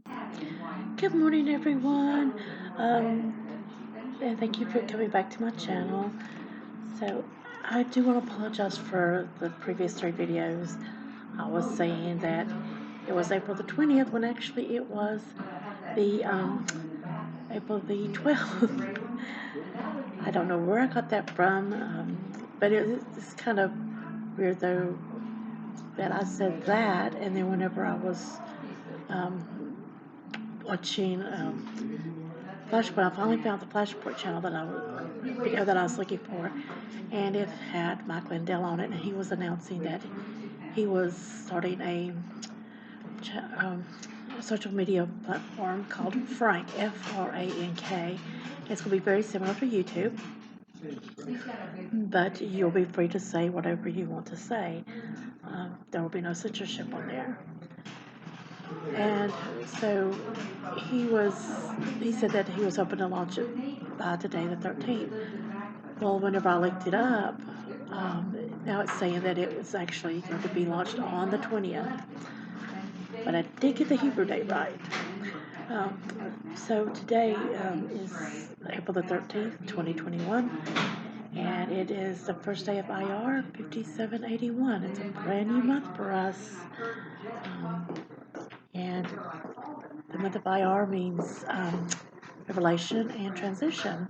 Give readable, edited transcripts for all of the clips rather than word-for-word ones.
Good morning, everyone, and thank you for coming back to my channel. So, I do want to apologize for the previous three videos. I was saying that it was April the 20th when actually it was the April the 12th. I don't know where I got that from, but it's kind of weird though that I said that, and then whenever I was watching Flashpoint, I finally found the Flashpoint channel video that I was looking for, and it had Mike Lindell on it, and he was announcing that he was starting a social media platform called Frank, Frank. It's going to be very similar to YouTube, but you'll be free to say whatever you want to say. There will be no censorship on there. And so he said that he was hoping to launch it by today, the 13th. Well, whenever I looked it up, now it's saying that it was actually going to be launched on the 20th. But I did get the Hebrew date right. So today is April the 13th, 2021, and it is the first day of IR 5781. It's a brand new month for us. And the month of IR means revelation and transition.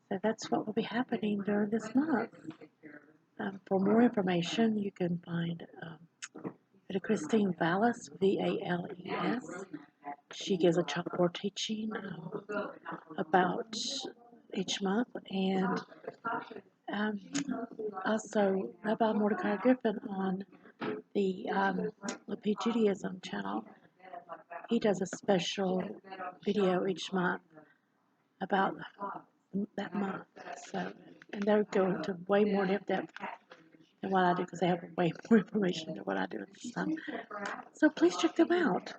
So that's what will be happening during this month. For more information, you can find Christine Vallis, Vales. She gives a chalkboard teaching about each month, and also Rabbi Mordecai Griffin on the Lapid Judaism channel. He does a special video each month about that month. So, and they're going to way more in depth than what I do because they have way more information than what I do at this time. So please check them out.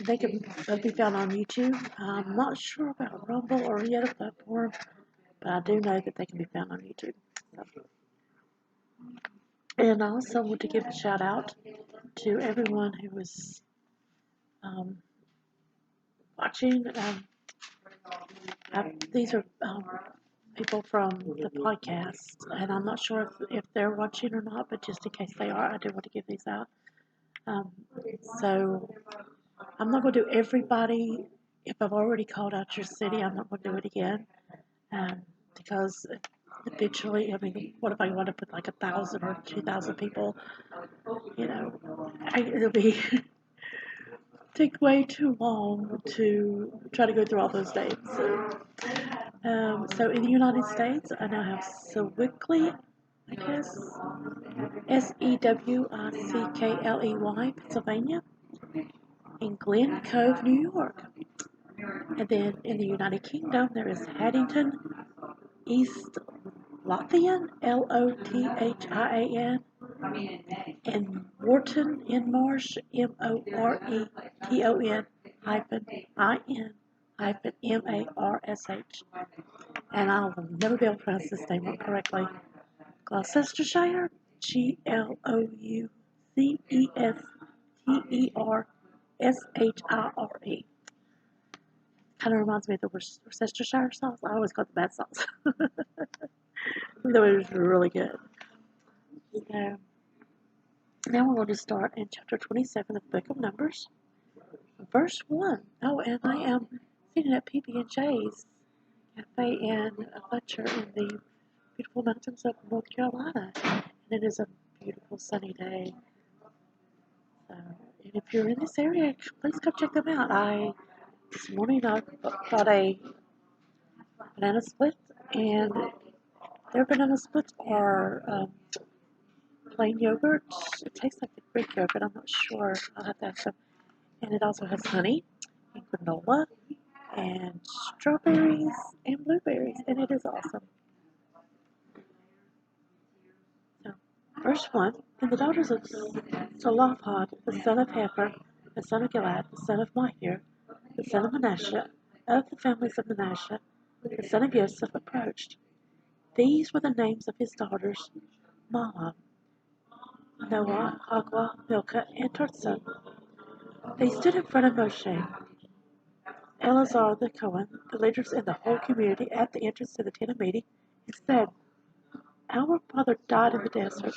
They can both be found on YouTube. I'm not sure about Rumble or any other platform, but I do know that they can be found on YouTube. So. And I also want to give a shout out to everyone who was watching. These are people from the podcast, and I'm not sure if they're watching or not, but just in case they are, I do want to give these out. So I'm not going to do everybody. If I've already called out your city, I'm not going to do it again, because eventually, I mean, what if I want to put like 1,000 or 2,000 people? You know, it'll be take way too long to try to go through all those dates. So in the United States, I now have Sewickly, I guess, Sewickly, Pennsylvania, in Glen Cove, New York. And then in the United Kingdom, there is Haddington, East Lothian, Lothian, and Wharton in Marsh, Moreton -in-Marsh. And I will never be able to pronounce this name correctly. Gloucestershire, Gloucestershire. Kind of reminds me of the Worcestershire sauce. I always got the bad sauce. Though it was really good. So, now we're going to start in chapter 27 of the book of Numbers, verse 1. Oh, and I am sitting at PB&J's Cafe in Fletcher in the beautiful mountains of North Carolina. And it is a beautiful sunny day. And if you're in this area, please come check them out. This morning I bought a banana split, and their banana splits are plain yogurt. It tastes like the Greek yogurt. I'm not sure. I'll have to ask them. And it also has honey and granola and strawberries and blueberries, and it is awesome. So, verse 1. And the daughters of Zelophehad, the son of Hefer, the son of Gilad, the son of Machir, the son of Manasseh, of the families of Manasseh, the son of Joseph, approached. These were the names of his daughters: Mahlah, Noah, Haglah, Milcah, and Tirzah. They stood in front of Moshe, Eleazar the Cohen, the leaders and the whole community at the entrance to the tent of meeting, and said, "Our father died in the desert.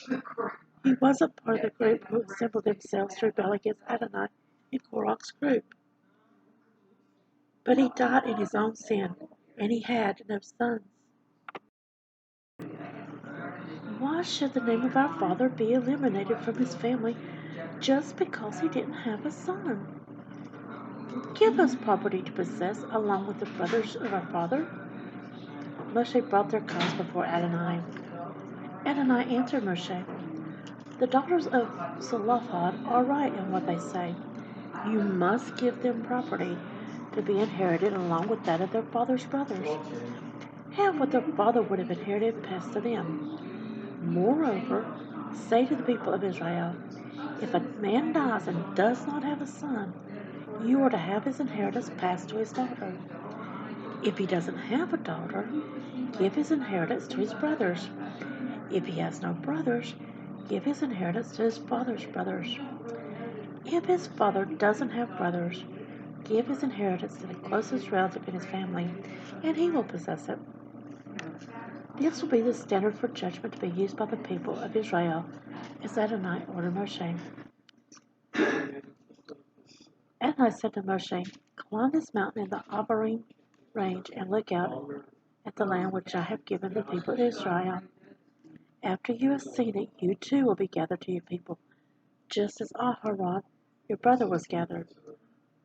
He wasn't part of the group who assembled themselves to rebel against Adonai in Korach's group. But he died in his own sin, and he had no sons. Why should the name of our father be eliminated from his family just because he didn't have a son? Give us property to possess along with the brothers of our father." Moshe brought their cause before Adonai. Adonai answered Moshe, "The daughters of Zelophehad are right in what they say. You must give them property to be inherited along with that of their father's brothers. Have what their father would have inherited passed to them. Moreover, say to the people of Israel, if a man dies and does not have a son, you are to have his inheritance passed to his daughter. If he doesn't have a daughter, give his inheritance to his brothers. If he has no brothers, give his inheritance to his father's brothers. If his father doesn't have brothers, give his inheritance to the closest relative in his family, and he will possess it. This will be the standard for judgment to be used by the people of Israel, as Adonai ordered Moshe." Adonai said to Moshe, "Climb this mountain in the Abarim range and look out at the land which I have given the people of Israel. After you have seen it, you too will be gathered to your people, just as Aharon, your brother, was gathered.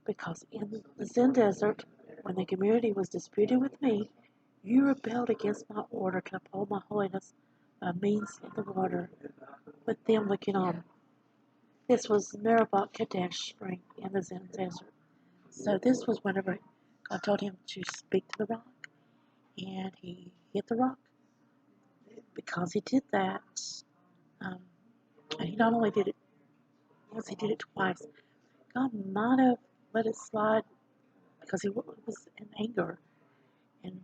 Because in the Zin desert, when the community was disputing with me, you rebelled against my order to uphold my holiness by means of the water, with them looking on." This was Meribah Kadesh spring in the Zin desert. So this was whenever God told him to speak to the rock, and he hit the rock. Because he did that, and he not only did it once, he did it twice. God might have let it slide because he was in anger, and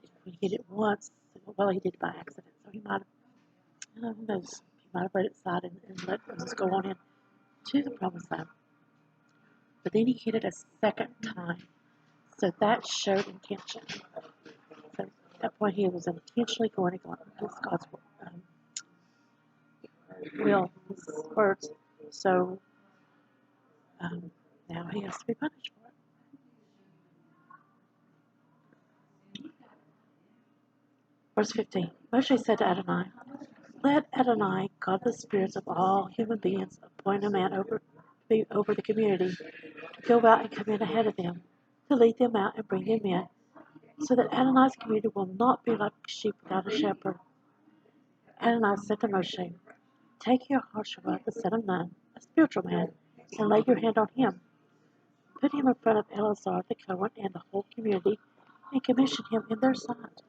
when he hit it once, well, he did it by accident. So he might have, who knows, he might have let it slide and let Moses go on in to the promised land. But then he hit it a second time. So that showed intention. So at that point, he was intentionally going against God's will, his words. So now he has to be punished for it. Verse 15. Moshe said to Adonai, "Let Adonai, God the spirits of all human beings, appoint a man over the community to go out and come in ahead of them, to lead them out and bring them in, so that Adonai's community will not be like sheep without a shepherd." Adonai said to Moshe, "Take Yehoshua, the son of Nun, a spiritual man, and lay your hand on him. Put him in front of Eleazar the Cohen and the whole community, and commission him in their sight.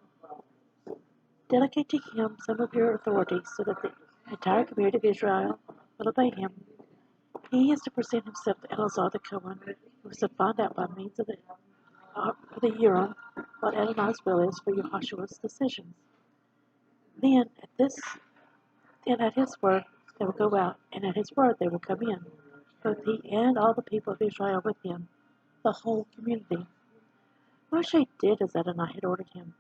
Delegate to him some of your authority, so that the entire community of Israel will obey him. He is to present himself to Eleazar the Cohen, who is to find out by means of the Urim what Adonai's will is for Yehoshua's decisions. Then at his word they will go out, and at his word they will come in, both he and all the people of Israel with him, the whole community." Moshe did as Adonai had ordered him.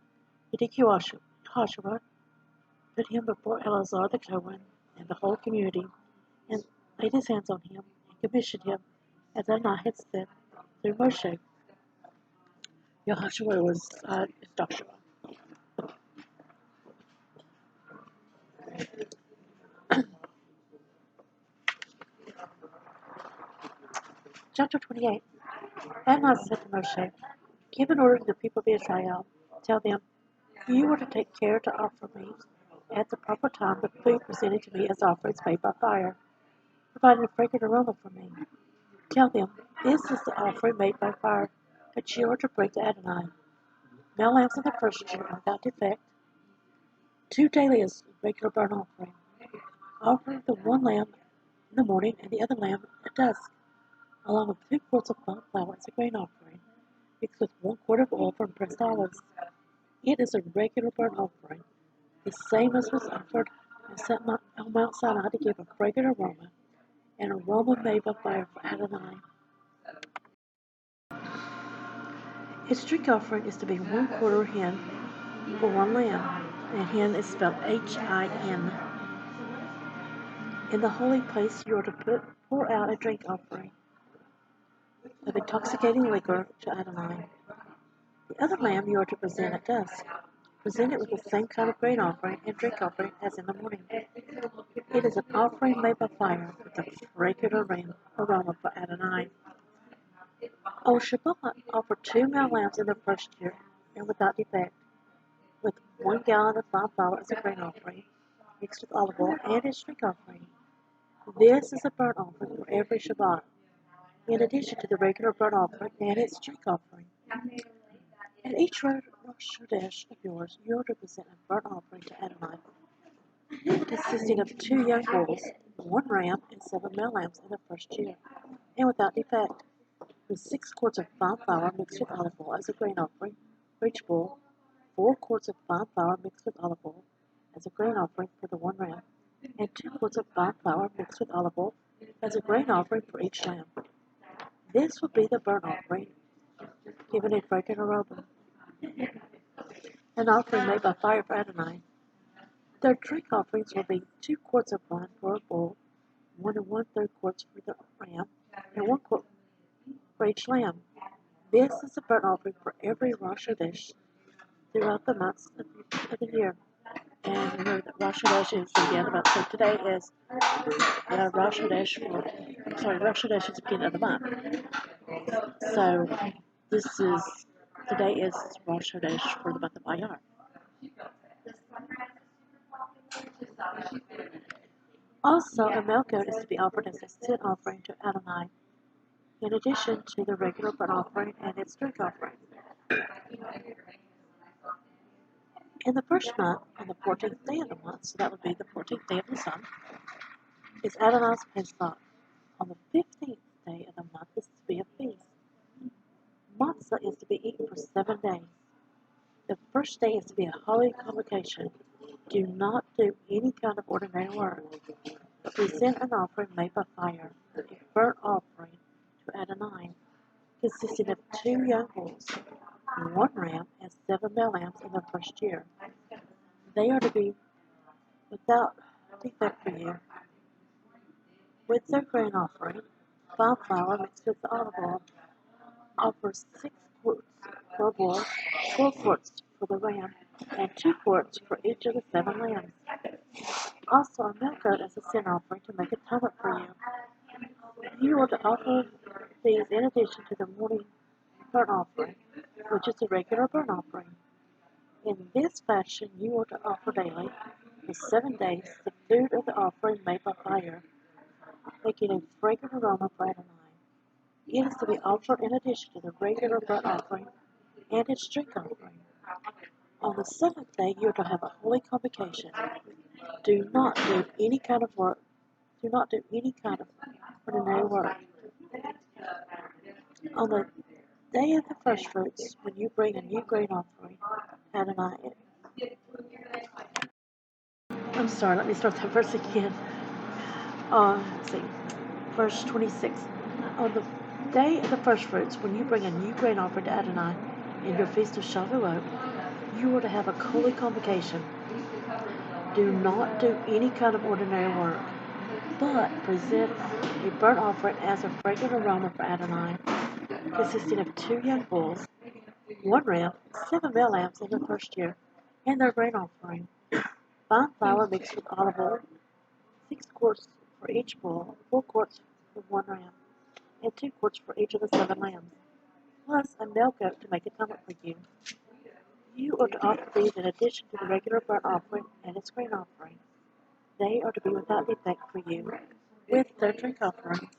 He took Yehoshua, put him before Eleazar the Cohen and the whole community, and laid his hands on him and commissioned him as Adonai had said through Moshe. Yehoshua was Joshua. Chapter 28. Adonai said to Moshe, "Give an order to the people of Israel. Tell them, you are to take care to offer me at the proper time the food presented to me as offerings made by fire, providing a fragrant aroma for me. Tell them, this is the offering made by fire that you are to bring to Adonai. Male lambs of the first year without defect, 2 daily as regular burnt offering. Offer the one lamb in the morning and the other lamb at dusk, along with 2 quarts of fine flour as a grain offering, mixed with 1 quart of oil from pressed olives. It is a regular burnt offering, the same as was offered on Mount Sinai to give a fragrant aroma. an aroma made by fire for Adonai. Its drink offering is to be 1/4 hin for 1 lamb, and hin is spelled H-I-N. In the holy place you are to pour out a drink offering of intoxicating liquor to Adonai. The other lamb you are to present at dusk. Present it with the same kind of grain offering and drink offering as in the morning. It is an offering made by fire with a fragrant aroma for Adonai. On Shabbat, offer 2 male lambs in the first year and without defect, with 1 gallon of fine flour as a grain offering, mixed with olive oil and its drink offering. This is a burnt offering for every Shabbat, in addition to the regular burnt offering and its drink offering. At each Rosh Chodesh of yours, you are to present a burnt offering to Adonai, consisting of 2 young bulls, 1 ram, and 7 male lambs in the first year, and without defect, with 6 quarts of fine flour mixed with olive oil as a grain offering for each bull, 4 quarts of fine flour mixed with olive oil as a grain offering for the 1 ram, and 2 quarts of fine flour mixed with olive oil as a grain offering for each lamb. This will be the burnt offering, given a fragrant aroma, an offering made by fire for Adonai. Their drink offerings will be 2 quarts of wine for a bull, 1 1/3 quarts for the ram, and 1 quart for each lamb. This is a burnt offering for every Rosh Chodesh throughout the months of the year. And remember that Rosh Chodesh is the beginning of the month. So today is Rosh Chodesh Rosh Chodesh is the beginning of the month. So today is Rosh Chodesh for the month of Iyar. Also, a male goat is to be offered as a sin offering to Adonai, in addition to the regular burnt offering and its drink offering. In the first month, on the 14th day of the month, so that would be the 14th day of the sun, is Adonai's Pesach. On the 15th day of the month is to be a feast. Matzah is to be eaten for 7 days. The first day is to be a holy convocation. Do not do any kind of ordinary work. Present an offering made by fire, a burnt offering to Adonai, consisting of 2 young bulls, 1 ram, and 7 male lambs in the first year. They are to be without defect for you. With their grain offering, fine flour mixed with olive oil, offer 6 quarts for a bull, 12 quarts for the ram, and 2 quarts for each of the 7 lambs. Also, a male goat as a sin offering to make atonement for you. You are to offer these in addition to the morning burnt offering, which is a regular burnt offering. In this fashion, you are to offer daily, for 7 days, the food of the offering made by fire, making a fragrant aroma for Adonai. It is to be offered in addition to the regular burnt offering and its drink offering. On the 7th day, you are to have a holy convocation. Do not do any kind of work. Do not do any kind of ordinary work. On the day of the first fruits, when you bring a new grain offering, Adonai. I'm sorry, let me start that verse again. Let's see, verse 26. On the day of the first fruits, when you bring a new grain offering to Adonai in your feast of Shavuot, you are to have a holy convocation. Do not do any kind of ordinary work, but present a burnt offering as a fragrant aroma for Adonai, consisting of 2 young bulls, 1 ram, 7 male lambs in the first year, and their grain offering. Fine flour mixed with olive oil, 6 quarts for each bull, 4 quarts for 1 ram, and 2 quarts for each of the 7 lambs, plus a male goat to make atonement for you. You are to offer these in addition to the regular burnt offering and its grain offering. They are to be without defect for you, with their drink offering.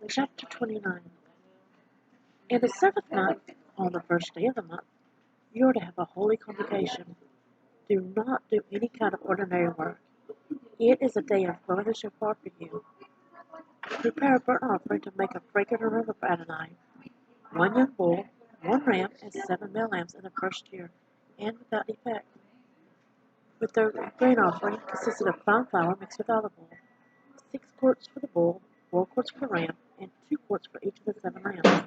Chapter 29. In the 7th month, on the first day of the month, you are to have a holy convocation. Do not do any kind of ordinary work. It is a day of blowing the shofar for you. Prepare a burnt offering to make a fragrant aroma for Adonai. 1 young bull, 1 ram, and 7 male lambs in the first year, and without defect. with their grain offering consisted of fine flour mixed with olive oil, 6 quarts for the bull, 4 quarts for the ram, and 2 quarts for each of the 7 lambs.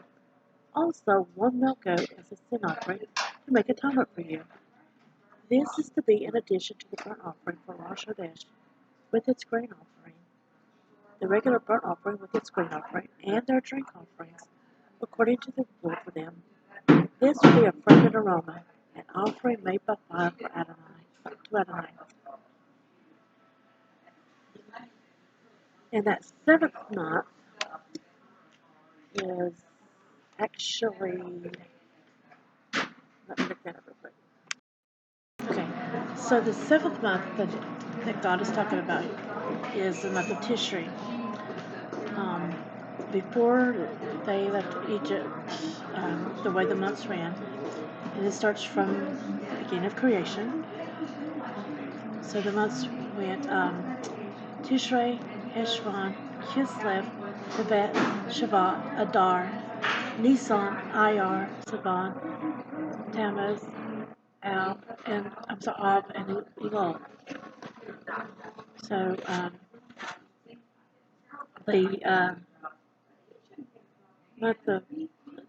Also 1 male goat as a sin offering to make atonement for you. This is to be in addition to the burnt offering for Rosh Hodesh with its grain offering, the regular burnt offering with its grain offering, and their drink offerings, according to the rule for them. This will be a fragrant aroma, an offering made by fire for Adonai. And that 7th month is actually, let me look that up real quick. Okay, so the 7th month that God is talking about is the month of Tishri. Before they left Egypt, the way the months ran, and it starts from the beginning of creation. So the months went Tishrei, Heshvan, Kislev, Tevet, Shavat, Adar, Nisan, Iyar, Sivan, Tammuz, Av, and Elul. So the month of,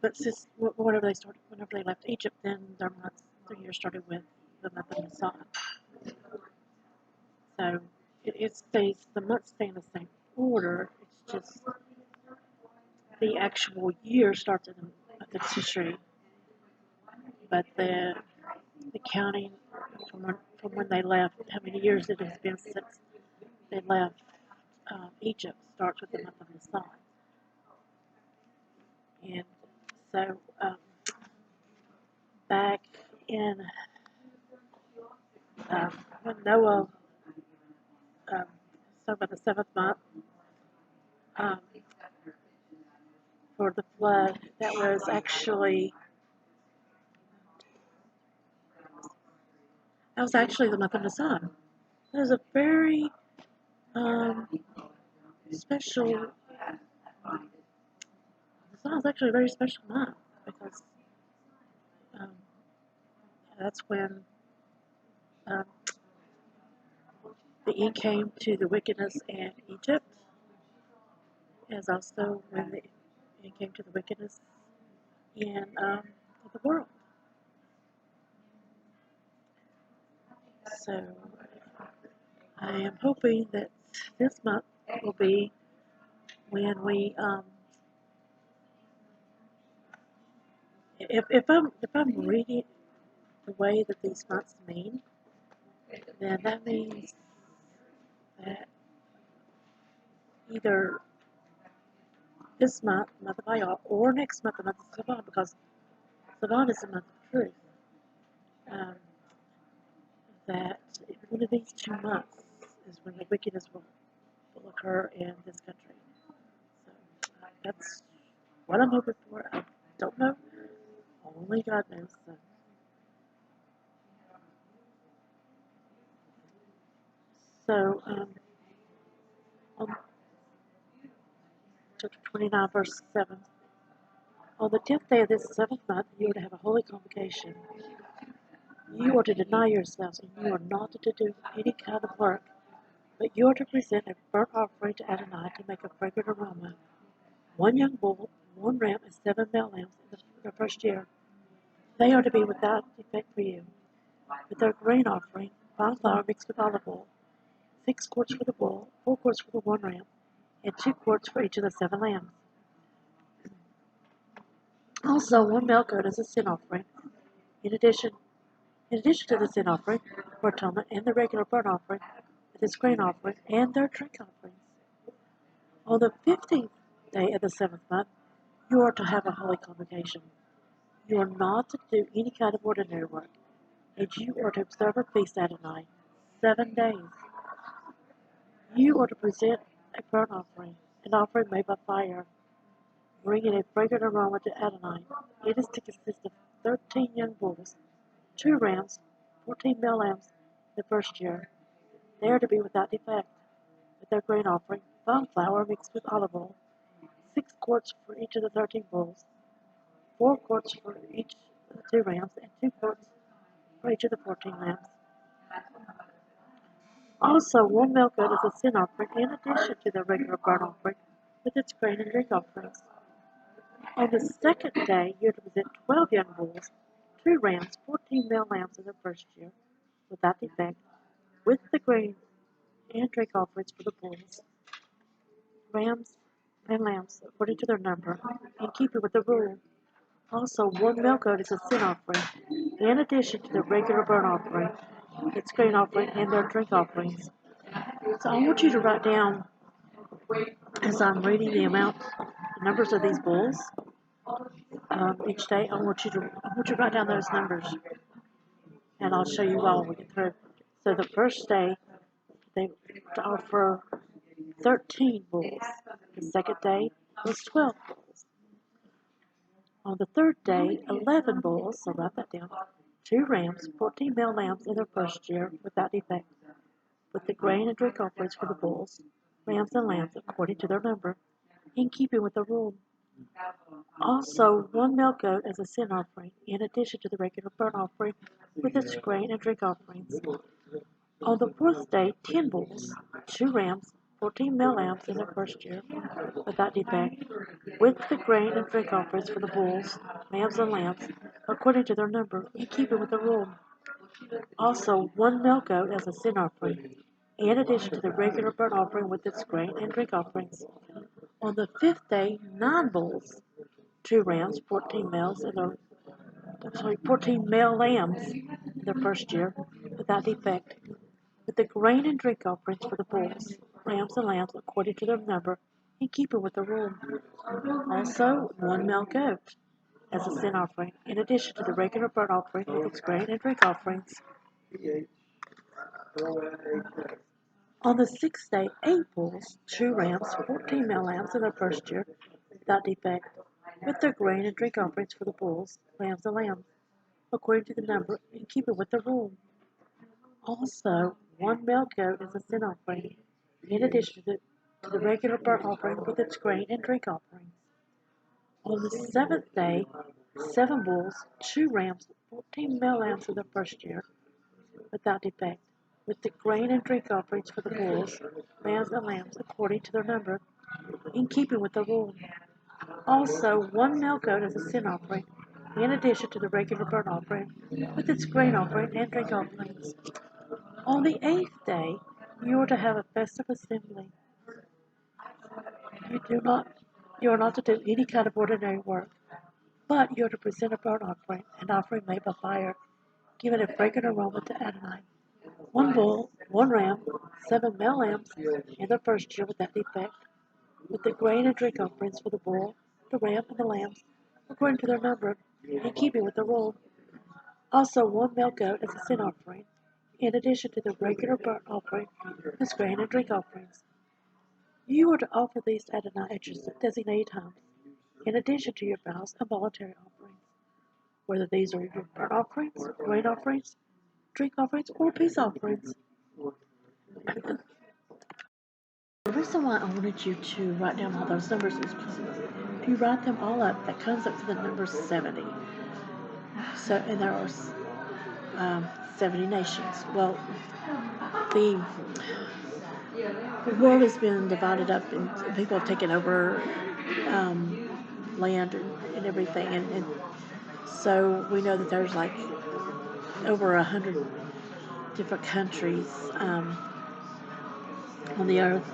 but since whenever they left Egypt, then their year started with the month of Nisan. So it stays, the months stay in the same order. It's just the actual year starts in the Tishri, but the counting from when they left, how many years it has been since they left Egypt, starts with the month of Nisan. And so back in when Noah, so about the 7th month for the flood, that was actually the month of Nisan. It was a very special. Nisan is actually a very special month because that's when the end came to the wickedness in Egypt, as also when the end came to the wickedness in the world. So I am hoping that this month will be when we, if I'm reading the way that these months mean, then that means that either this month, month of Iyar, or next month, the month of Sivan, because Sivan is the month of truth. That one of these 2 months is when the wickedness will occur in this country. So that's what I'm hoping for. I don't know. Only God knows. So on chapter 29, verse 7. On the 10th day of this 7th month, you are to have a holy convocation. You are to deny yourselves, and you are not to do any kind of work, but you are to present a burnt offering to Adonai to make a fragrant aroma. 1 young bull, 1 ram, and 7 male lambs in the first year. They are to be without defect for you. With their grain offering, fine flour mixed with olive oil, 6 quarts for the bull, 4 quarts for the 1 ram, and 2 quarts for each of the 7 lambs. Also 1 male goat as a sin offering. In addition to the sin offering for atonement and the regular burnt offering, with its grain offering and their drink offerings. On the 15th day of the 7th month, you are to have a holy convocation. You are not to do any kind of ordinary work, and you are to observe a feast Adonai 7 days. You are to present a burnt offering, an offering made by fire, bringing a fragrant aroma to Adonai. It is to consist of 13 young bulls, 2 rams, 14 male lambs the first year. They are to be without defect. With their grain offering, fine flour mixed with olive oil, 6 quarts for each of the 13 bulls, 4 quarts for each of the 2 rams, and 2 quarts for each of the 14 lambs. Also, one male goat is a sin offering in addition to the regular burnt offering with its grain and drink offerings. On the second day, you are to present 12 young bulls, 2 rams, 14 male lambs in their first year, without defect, with the grain and drink offerings for the bulls, rams, and lambs according to their number, in keeping with the rule. Also, one male goat is a sin offering, in addition to the regular burnt offering, its grain offering, and their drink offerings. So I want you to write down, as I'm reading the numbers of these bulls each day. I want you to write down those numbers, and I'll show you while we get through. So the first day they offer 13 bulls. The second day was 12 bulls. On the third day, 11 bulls. So write that down. 2 rams, 14 male lambs in their first year without defect, with the grain and drink offerings for the bulls, rams and lambs according to their number, in keeping with the rule. Also, one male goat as a sin offering, in addition to the regular burnt offering with its grain and drink offerings. On the fourth day, 10 bulls, 2 rams, 14 male lambs in their first year, without defect, with the grain and drink offerings for the bulls, rams, and lambs, according to their number, in keeping with the rule. Also, one male goat as a sin offering, in addition to the regular burnt offering with its grain and drink offerings. On the fifth day, 9 bulls, 2 rams, 14 male lambs in their first year, without defect, with the grain and drink offerings for the bulls, rams, and lambs according to their number, in keeping with the rule. Also, one male goat as a sin offering, in addition to the regular burnt offering with its grain and drink offerings. On the sixth day, 8 bulls, 2 rams, 14 male lambs in their first year, without defect, with their grain and drink offerings for the bulls, rams, and lambs, according to the number, in keeping with the rule. Also, one male goat is a sin offering, in addition to the regular burnt offering with its grain and drink offerings. On the seventh day, 7 bulls, 2 rams, 14 male lambs in their first year, without defect, with the grain and drink offerings for the bulls, rams, and lambs according to their number, in keeping with the rule. Also, one male goat as a sin offering, in addition to the regular burnt offering, with its grain offering and drink offerings. On the 8th day, you are to have a festive assembly. You are not to do any kind of ordinary work, but you are to present a burnt offering, an offering made by fire, giving a fragrant aroma to Adonai. 1 bull, 1 ram, 7 male lambs in their first year without defect, with the grain and drink offerings for the bull, the ram, and the lambs, according to their number, in keeping with the rule. Also, 1 male goat as a sin offering, in addition to the regular burnt offering, his grain and drink offerings. You are to offer these to Adonai at your designated times, in addition to your vows and voluntary offerings, whether these are your burnt offerings, grain offerings, drink offerings, or peace offerings. The reason why I wanted you to write down all those numbers is because if you write them all up, that comes up to the number 70. So, and there are 70 nations. Well, the world has been divided up, and people have taken over land and everything, and so we know that there's like over 100 different countries on the earth,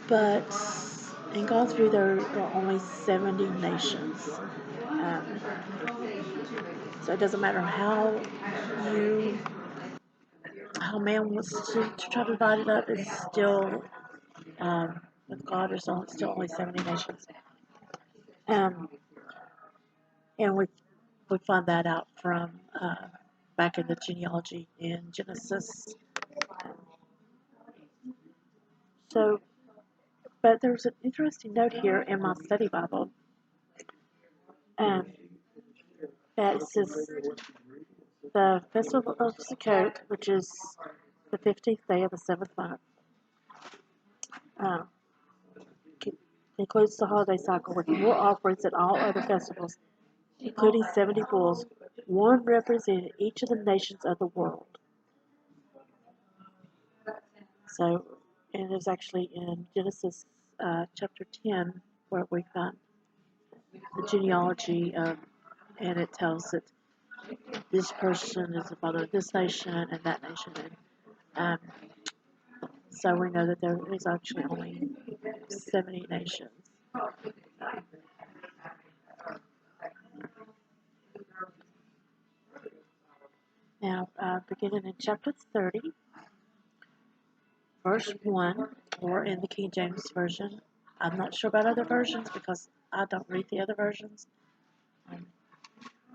but in God's view there are only 70 nations. So it doesn't matter how man wants to try to divide it up, it's still with God there's still only 70 nations. And we find that out from back in the genealogy in Genesis. So, but there's an interesting note here in my study Bible that it says the festival of Sukkot, which is the 15th day of the 7th month, includes the holiday cycle with more offerings than all other festivals, including 70 bulls, one representing each of the nations of the world. So, and it's actually in Genesis chapter 10 where we find the genealogy of, and it tells that this person is the father of this nation and that nation. And so we know that there is actually only 70 nations. Now, beginning in chapter 30, verse 1, or in the King James Version. I'm not sure about other versions because I don't read the other versions.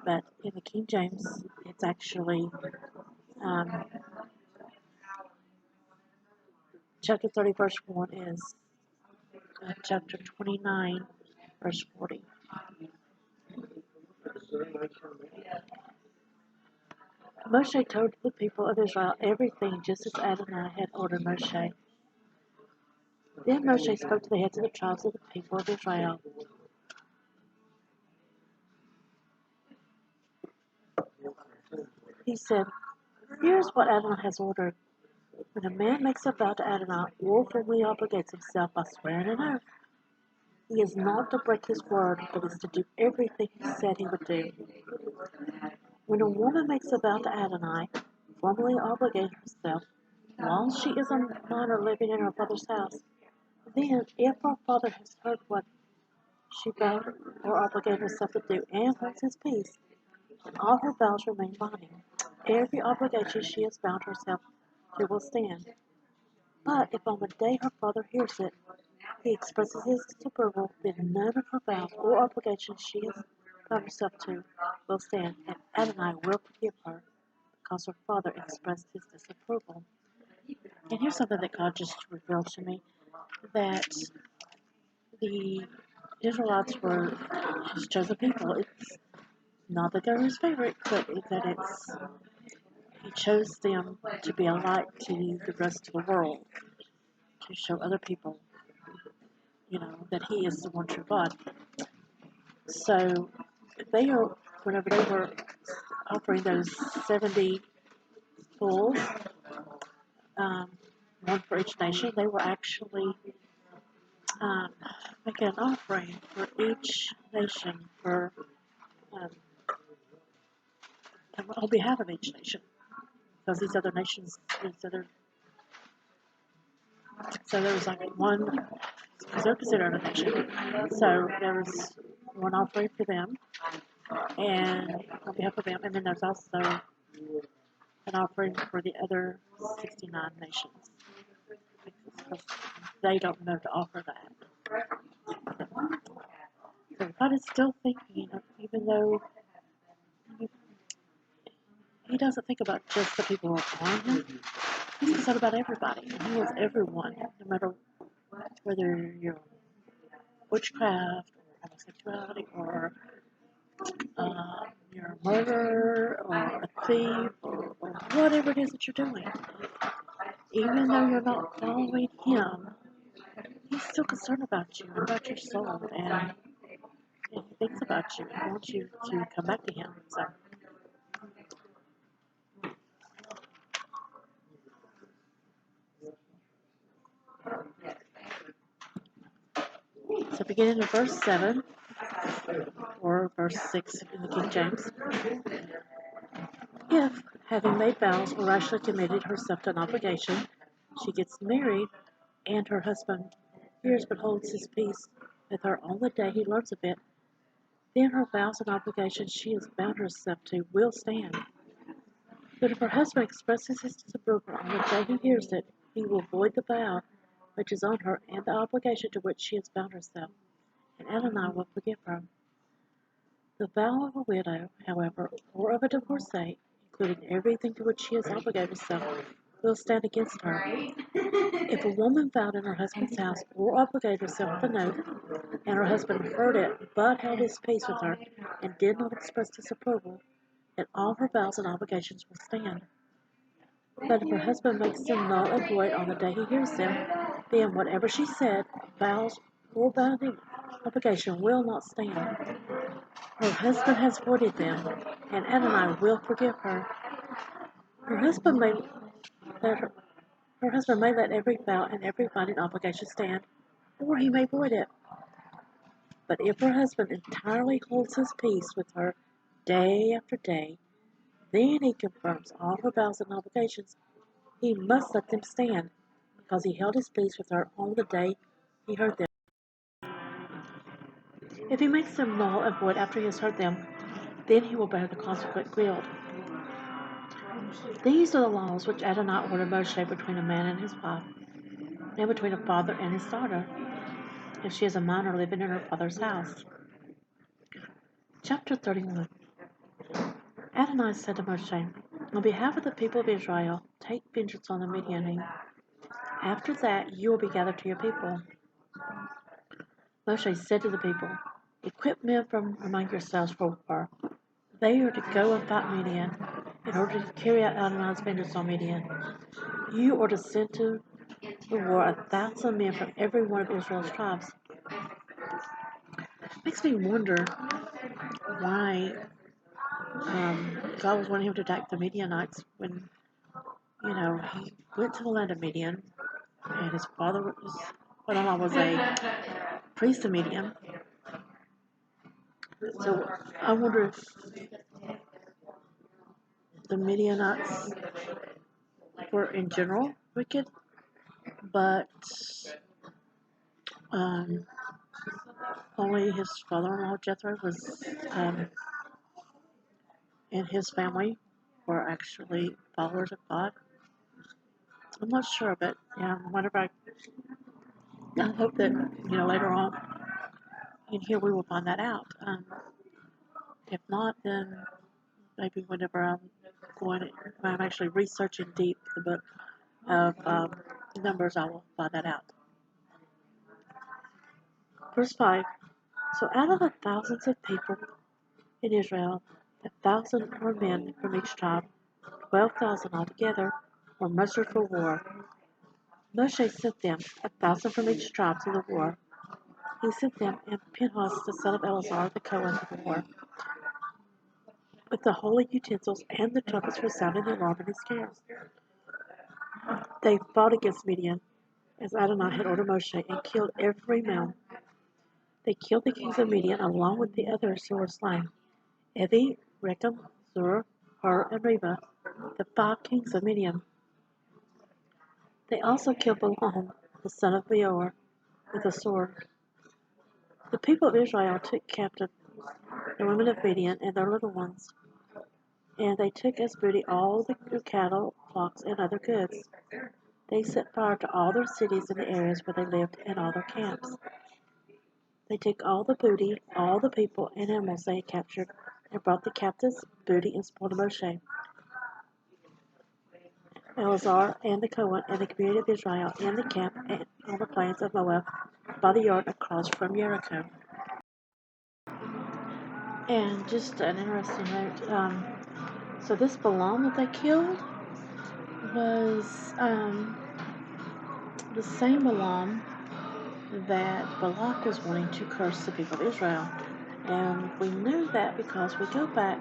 But in the King James, it's actually um, chapter 30, verse 1 is chapter 29, verse 40. Moshe told the people of Israel everything just as Adonai had ordered Moshe. Then Moshe spoke to the heads of the tribes of the people of Israel. He said, "Here's what Adonai has ordered. When a man makes a vow to Adonai or formally obligates himself by swearing an oath, he is not to break his word, but is to do everything he said he would do. When a woman makes a vow to Adonai, formally obligating herself, while she is a minor living in her father's house, then if her father has heard what she vowed or obligated herself to do and holds his peace, then all her vows remain binding. Every obligation she has bound herself to will stand. But if on the day her father hears it, he expresses his disapproval, then none of her vows or obligations she has bound herself to will stand, and Adonai will forgive her, because her father expressed his disapproval." And here's something that God just revealed to me, that the Israelites were his chosen people. It's not that they're his favorite, but that he chose them to be a light to the rest of the world, to show other people, that he is the one true God. So whenever they were offering those 70 bulls, um, one for each nation, they were actually making an offering for each nation um, on behalf of each nation, because these other nations, so there was like one, because they're considered a nation, so there was one offering for them, and on behalf of them, and then there's also an offering for the other 69 nations, because they don't know to offer that. So God is still thinking, even though he doesn't think about just the people who are on him, he's concerned about everybody, and he wants everyone, no matter whether you're witchcraft or homosexuality or you're a murderer or a thief or whatever it is that you're doing. Even though you're not following him, he's still concerned about you and about your soul, and he thinks about you and wants you to come back to him. So beginning in verse 7, or verse 6 in the King James, if, having made vows or rashly committed herself to an obligation, she gets married, and her husband hears but holds his peace with her on the day he learns of it, then her vows and obligations she has bound herself to will stand. But if her husband expresses his disapproval on the day he hears it, he will void the vow which is on her and the obligation to which she has bound herself, and Adonai will forgive her. The vow of a widow, however, or of a divorcee, including everything to which she has obligated herself, will stand against her. If a woman vowed in her husband's house or obligated herself with an oath, and her husband heard it but held his peace with her and did not express disapproval, then all her vows and obligations will stand. But if her husband makes them null and void on the day he hears them, then whatever she said, vows or binding obligation will not stand. Her husband has voided them, and Adonai will forgive her. Her husband may let her, Her husband may let every vow and every binding obligation stand, or he may void it. But if her husband entirely holds his peace with her day after day, then he confirms all her vows and obligations. He must let them stand, because he held his peace with her on the day he heard them. If he makes them null and void after he has heard them, then he will bear the consequent guilt. These are the laws which Adonai ordered Moshe between a man and his wife, and between a father and his daughter, if she is a minor living in her father's house. Chapter 31. Adonai said to Moshe, on behalf of the people of Israel, take vengeance on the Midianites. After that, you will be gathered to your people. Moshe said to the people, equip men from among yourselves for war. They are to go and fight Midian in order to carry out Adonai's vengeance on Midian. You are to send to the war 1,000 men from every one of Israel's tribes. Makes me wonder why God was wanting him to attack the Midianites when, he went to the land of Midian, and his father-in-law was a priest of Midian. So I wonder if the Midianites were in general wicked, but only his father-in-law Jethro was, and his family were actually followers of God. I'm not sure, but yeah, whenever I hope that later on in here we will find that out. If not, then maybe whenever I'm actually researching deep the book of Numbers, I will find that out. Verse 5. So out of the thousands of people in Israel, 1,000 were men from each tribe, 12,000 altogether were mustered for war. Moshe sent them, 1,000 from each tribe, to the war. He sent them and Pinhas, the son of Eleazar, the Cohen, to the war, with the holy utensils and the trumpets for sounding the alarm in his camp. They fought against Midian, as Adonai had ordered Moshe, and killed every man. They killed the kings of Midian along with the others who were slain: Evi, Rechem, Zur, Hur, and Reba, the 5 kings of Midian. They also killed Baal-Mon, the son of Beor, with a sword. The people of Israel took captive the women of Midian and their little ones, and they took as booty all their cattle, flocks, and other goods. They set fire to all their cities and the areas where they lived and all their camps. They took all the booty, all the people and animals they had captured, and brought the captives' booty and spoil to Moshe, Eleazar, and the Cohen, and the community of Israel, in the camp and on the plains of Moab, by the Jordan across from Jericho. And just an interesting note, so this Baal-Mon that they killed was the same Baal-Mon that Balak was wanting to curse the people of Israel. And we know that because we go back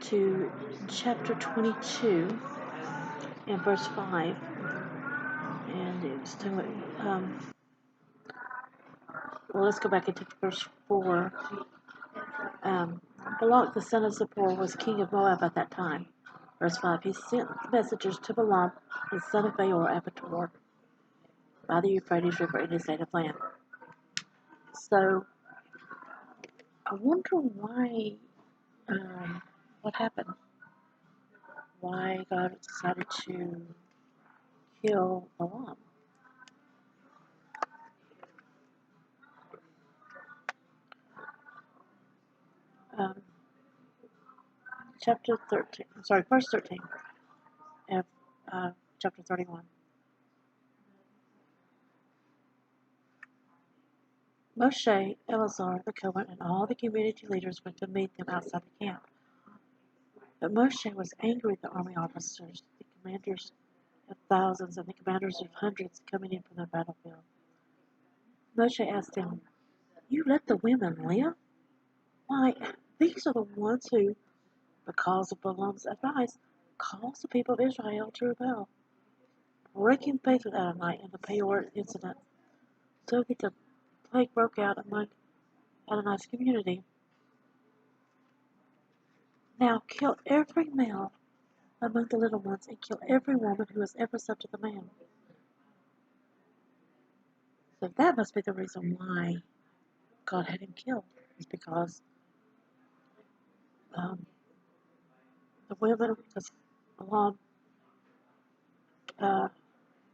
to chapter 22 and verse 5. And it's let's go back into verse 4. Balak, the son of Zippor, was king of Moab at that time. Verse 5. He sent messengers to Balaam, the son of Beor, at Petor, by the Euphrates River in his native land. So, I wonder why, what happened? Why God decided to kill Balaam. Verse 13 of chapter 31. Moshe, Eleazar, the Cohen, and all the community leaders went to meet them outside the camp. But Moshe was angry at the army officers, the commanders of thousands and the commanders of hundreds coming in from the battlefield. Moshe asked them, you let the women live? Why, these are the ones who, because of Balaam's advice, caused the people of Israel to rebel. breaking faith with Adonai in the Peor incident. So the plague broke out among Adonai's community. Now kill every male among the little ones, and kill every woman who has ever slept with a man. So that must be the reason why God had him killed, is because the women, because Baal-Mon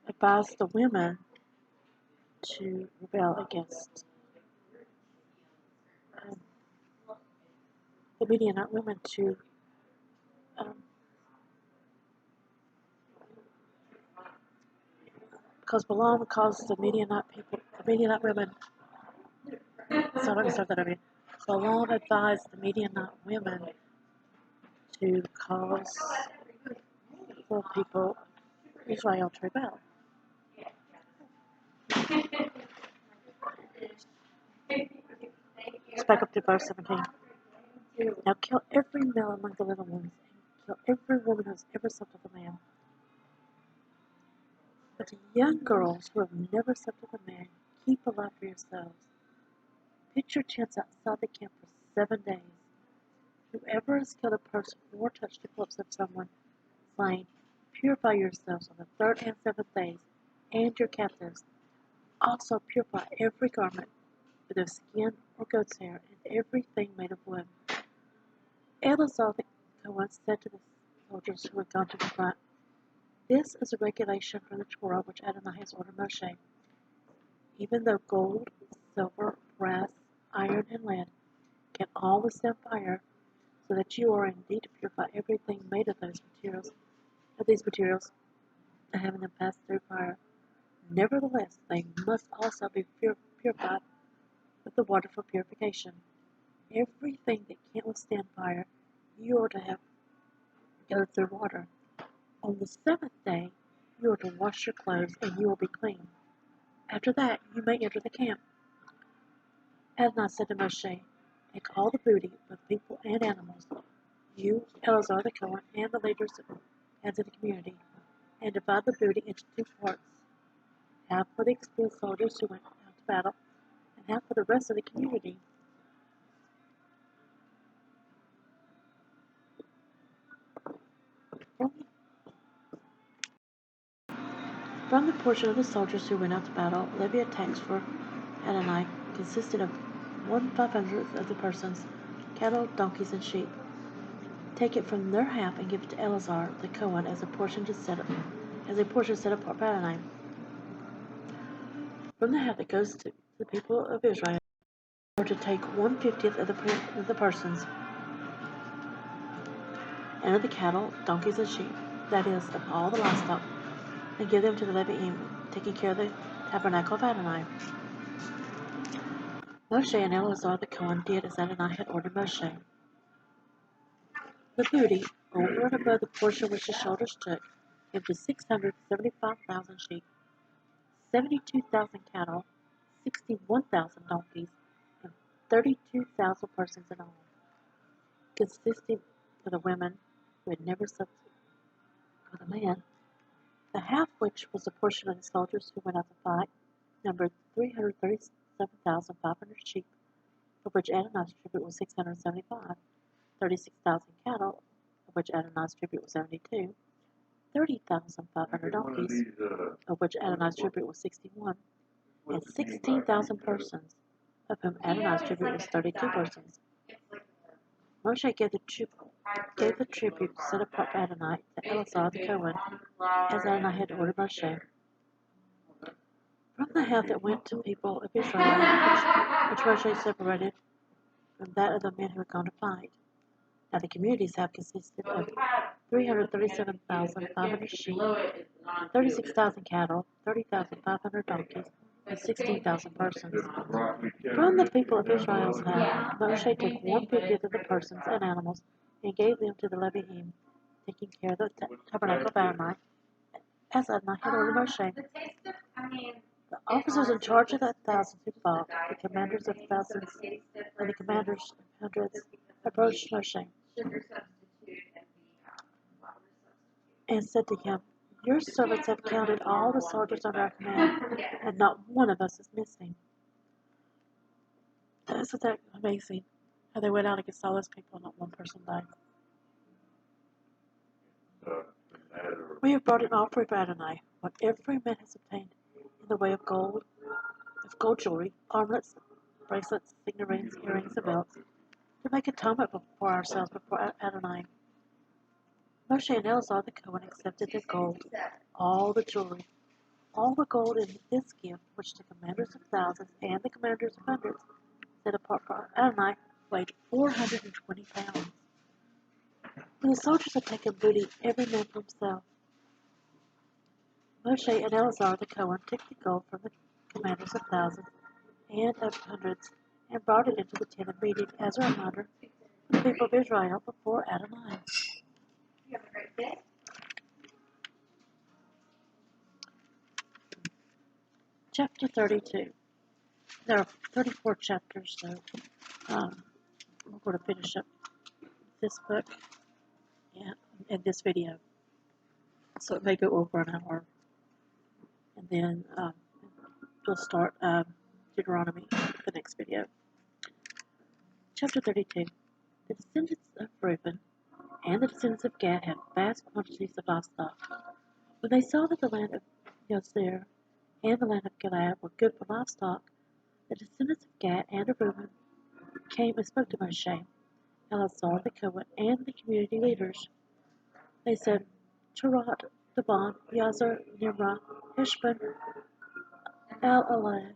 advised the women to rebel against um, the Midianite women um, because Baal-Mon caused the Midianite women. So let me start that over. Baal-Mon advised the Midianite women to cause the people of Israel to rebel. Let's back up to verse 17. Now kill every male among the little ones, and kill every woman who has ever slept with a man. But the young girls who have never slept with a man, keep alive for yourselves. Pitch your tents outside the camp for 7 days. Whoever has killed a person or touched the corpse of someone slain, purify yourselves on the 3rd and 7th days, and your captives. Also purify every garment, whether of skin or goat's hair, and everything made of wood. Eleazar the Cohen said to the soldiers who had gone to the front, "This is a regulation from the Torah which Adonai has ordered Moshe. Even though gold, silver, brass, iron, and lead can all withstand fire, so that you are indeed to purify everything made of these materials, and having them pass through fire. Nevertheless, they must also be purified with the water for purification. Everything that can't withstand fire, you are to have go through water. On the 7th day, you are to wash your clothes, and you will be clean. After that, you may enter the camp." Adonai said to Moshe, "Take all the booty, both people and animals, you, Eleazar the Cohen, and the leaders of the community, and divide the booty into 2 parts, half for the experienced soldiers who went out to battle, and half for the rest of the community." From the portion of the soldiers who went out to battle, levy a tax for Adonai consisted of 1/500th of the person's cattle, donkeys, and sheep. Take it from their half and give it to Eleazar the Cohen as a portion set apart by Adonai. From the half that goes to the people of Israel, you are to take 1/50th of the persons, and of the cattle, donkeys, and sheep, that is, of all the livestock, and give them to the Leviim, taking care of the tabernacle of Adonai. Moshe and Eleazar the Cohen did as Adonai had ordered Moshe. The booty, over and above the portion which the shoulders took, came to 675,000 sheep, 72,000 cattle, 61,000 donkeys, and 32,000 persons in all, consisting of the women who had never slept with a man. The half which was the portion of the soldiers who went out to fight numbered 337,500 sheep, of which Adonai's tribute was 675, 36,000 cattle, of which Adonai's tribute was 72, 30,500 donkeys, of which Adonai's tribute was 61, and 16,000 persons, of whom Adonai's tribute was 32 persons. Moshe gave the tribute set apart by Adonai to Eleazar the Cohen, as Adonai had ordered Moshe. From the half that went to people of Israel, which Moshe separated from that of the men who had gone to fight. Now the community's half consisted of 337,500 sheep, 36,000 cattle, 30,500 donkeys, and 16,000 persons. From the people of Israel's half, Moshe took 1/50th of the persons and animals and gave them to the Leviim, taking care of the tabernacle of Adonai, as Adonai had ordered Moshe. The officers in charge of the thousands who fought, the commanders of thousands and the commanders of hundreds, approached Moshe and said to him, Your servants have counted all the soldiers under our command, and not one of us is missing. Isn't that amazing? How they went out against all those people and not one person died. We have brought an offering for Adonai, what every man has obtained in the way of gold jewelry, armlets, bracelets, finger rings, earrings, and belts, to make atonement for ourselves before Adonai. Moshe and Eleazar the Cohen accepted their gold, all the jewelry, all the gold in this gift, which the commanders of thousands and the commanders of hundreds set apart for Adonai, weighed 420 pounds. When the soldiers had taken booty, every man for himself, Moshe and Eleazar the Cohen took the gold from the commanders of thousands and of hundreds, and brought it into the tent of meeting as a reminder for the people of Israel before Adonai. You have a great day. Chapter 32. There are 34 chapters, so we're going to finish up this book and this video. So it may go over an hour. And then we'll start Deuteronomy, the next video. Chapter 32. The descendants of Reuben and the descendants of Ghat had vast quantities of livestock. When they saw that the land of Yosir and the land of Gilead were good for livestock, the descendants of Ghat and of Reuben came and spoke to Moshe, Eleazar the Cohen, and the community leaders. They said, Tarat, Daban, Yazar, Nimrah, Heshbon, El-Alai,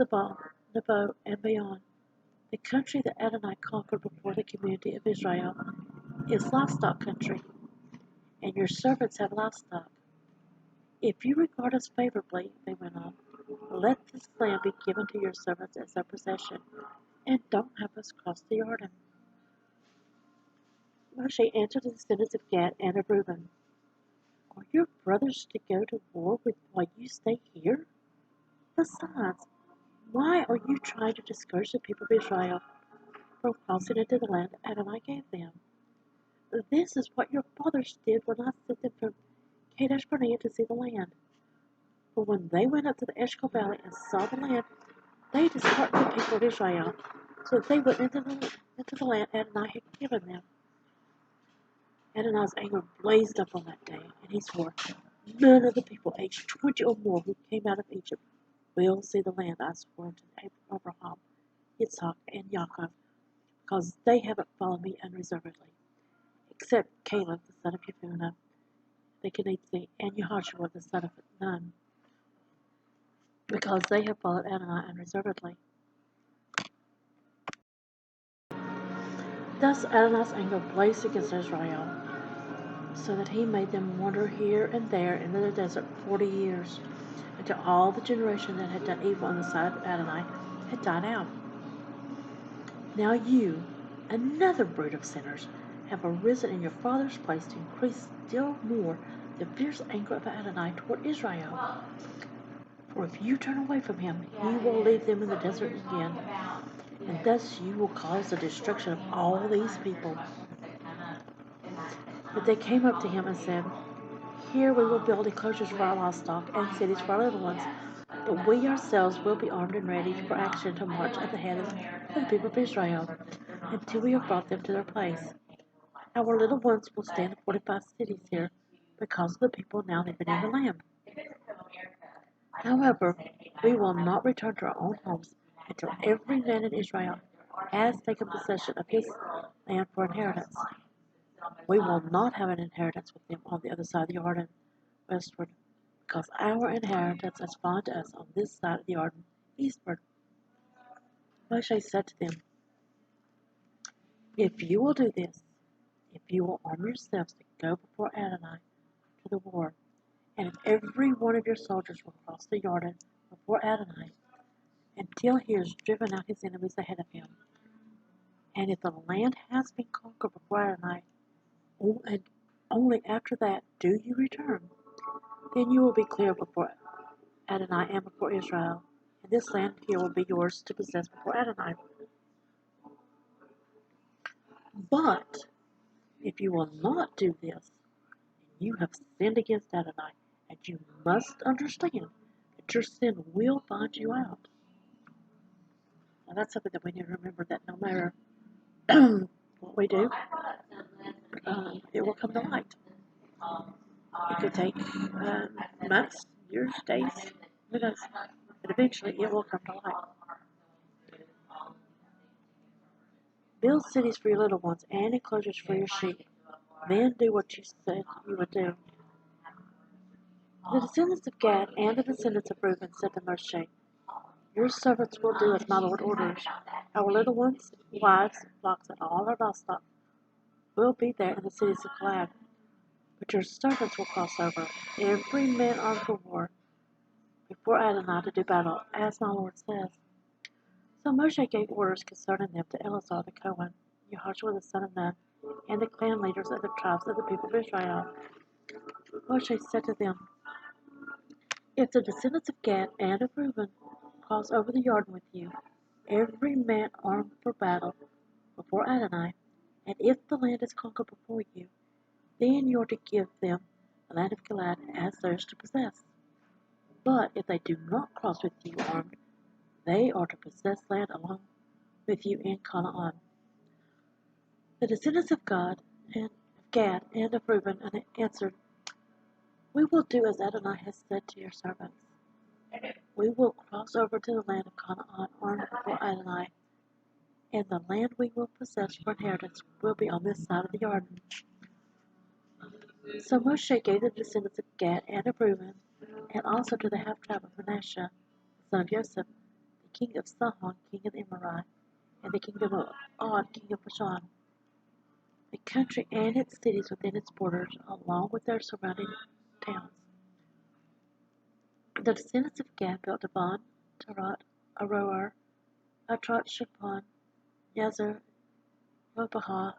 Zabal, Nebo, and beyond. The country that Adonai conquered before the community of Israel is livestock country, and your servants have livestock. If you regard us favorably, they went on, let this land be given to your servants as their possession, and don't have us cross the Jordan. Moshe answered the descendants of Gad and of Reuben, are your brothers to go to war with while you stay here? Besides, why are you trying to discourage the people of Israel from crossing into the land Adonai gave them? This is what your fathers did when I sent them from Kadesh Barnea to see the land. For when they went up to the Eshcol Valley and saw the land, they disheartened the people of Israel, so that they went into the land Adonai had given them. Adonai's anger blazed up on that day, and he swore, none of the people aged 20 or more who came out of Egypt will see the land I swore to Abraham, Yitzhak, and Yaakov, because they haven't followed me unreservedly, except Caleb, the son of Jephunneh, the Kenizzite, and Yehoshua, the son of Nun, because they have followed Adonai unreservedly. Thus Adonai's anger blazed against Israel, so that he made them wander here and there in the desert 40 years, until all the generation that had done evil on the side of Adonai had died out. Now you, another brood of sinners, have arisen in your father's place to increase still more the fierce anger of Adonai toward Israel. For if you turn away from him, he will leave them in the desert again, and thus you will cause the destruction of all these people. But they came up to him and said, here we will build enclosures for our livestock and cities for our little ones, but we ourselves will be armed and ready for action to march at the head of the people of Israel, until we have brought them to their place. Our little ones will stand in 45 cities here, because of the people now living in the land. However, we will not return to our own homes until every man in Israel has taken possession of his land for inheritance. We will not have an inheritance with them on the other side of the Jordan, westward, because our inheritance has fallen to us on this side of the Jordan, eastward. Moshe said to them, if you will do this, if you will arm yourselves to go before Adonai to the war, and if every one of your soldiers will cross the Jordan before Adonai, until he has driven out his enemies ahead of him, and if the land has been conquered before Adonai, and only after that do you return, then you will be clear before Adonai and before Israel, and this land here will be yours to possess before Adonai. But if you will not do this, You have sinned against Adonai, and you must understand that your sin will find you out. Now that's something that we need to remember, that no matter what we do, it will come to light. It could take months, years, days, who knows? But eventually it will come to light. Build cities for your little ones and enclosures for your sheep. Then do what you said you would do. The descendants of Gad and the descendants of Reuben said to Moshe, your servants will do as my Lord orders. Our little ones, wives, flocks, and all our livestock will be there in the cities of Gad. But your servants will cross over, every man armed for war, before Adonai to do battle, as my Lord says. So Moshe gave orders concerning them to Eleazar the Cohen, Yehoshua the son of Nun, and the clan leaders of the tribes of the people of Israel. Moshe said to them, if the descendants of Gad and of Reuben cross over the Jordan with you, every man armed for battle before Adonai, and if the land is conquered before you, then you are to give them the land of Gilad as theirs to possess. But if they do not cross with you armed, they are to possess land along with you in Canaan. The descendants of Gad and of Reuben answered, we will do as Adonai has said to your servants. We will cross over to the land of Canaan armed before Adonai, and the land we will possess for inheritance will be on this side of the Jordan. So Moshe gave the descendants of Gad and of Reuben, and also to the half-tribe of Manasseh, the son of Joseph, the king of Sihon, king of Amorite, and the kingdom of Og, king of Bashan, the country and its cities within its borders, along with their surrounding towns. The descendants of Gad built Dibon, Tarat, Aroer, Atrat Shapon, Yazer, Lobahah,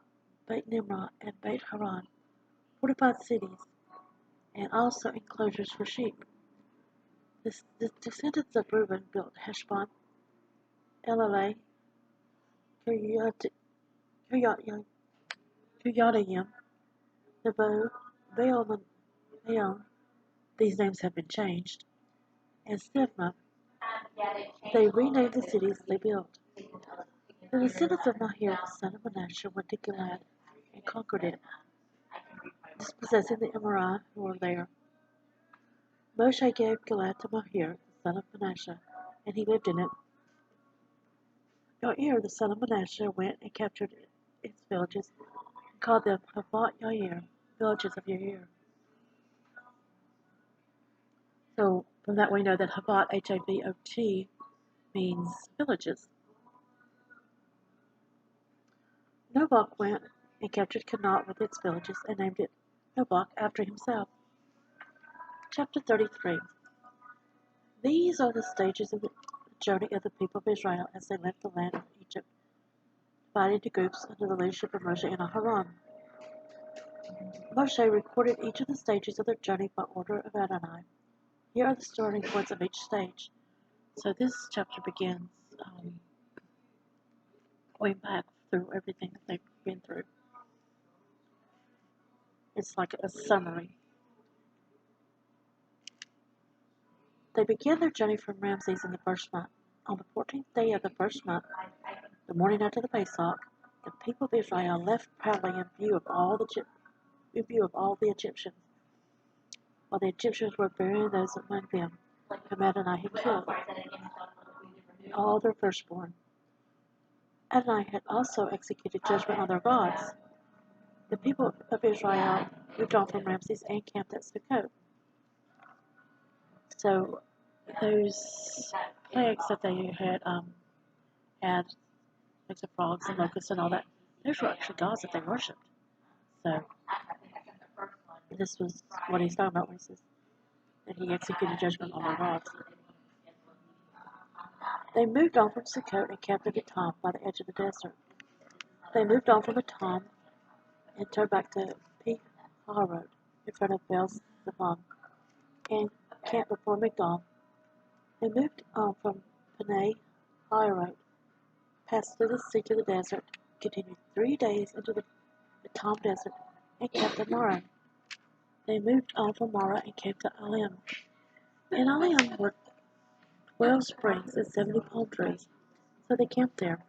Beit Nimrah, and Beit Haran, 45 cities, and also enclosures for sheep. The descendants of Reuben built Heshbon, Eleleh, Kiryatayim, Nebo, Baal-Mon, these names have been changed, and Sivma. They renamed the cities they built. The descendants of Mahir, the son of Manasseh, went to Gilad and conquered it, dispossessing the Amorite who were there. Moshe gave Gilad to Mahir, the son of Manasseh, and he lived in it. Yair, the son of Manasseh, went and captured its villages and called them Havat Yair, villages of Yair. So from that we know that Havat, Havot, means villages. Nobach went and captured Connaught with its villages and named it Nobach after himself. Chapter 33. These are the stages of the journey of the people of Israel as they left the land of Egypt, divided into groups under the leadership of Moshe and Aharon. Moshe recorded each of the stages of their journey by order of Adonai. Here are the starting points of each stage. So this chapter begins going back through everything that they've been through. It's like a summary. They began their journey from Ramses in the first month. On the 14th day of the first month, the morning after the Pesach, the people of Israel left proudly in view of all the Egyptians, while the Egyptians were burying those among them whom Adonai had killed, all their firstborn. Adonai had also executed judgment on their gods. The people of Israel moved on from Ramses and camped at Sukkot. So those plagues that they had, like the frogs and locusts and all that, those were actually gods that they worshipped. So this was what he's talking about when he says that he executed judgment on their gods. They moved on from Sukkot and camped at Etam by the edge of the desert. They moved on from Etam and turned back to Pi-Hahiroth in front of Baal-Zebon and camped before Migdol. They moved on from Pnei-Hahiroth, passed through the sea to the desert, continued 3 days into the Etam desert, and camped at Maran. They moved on from Mara and came to Elim. In Elim were 12 springs and 70 palm trees, so they camped there.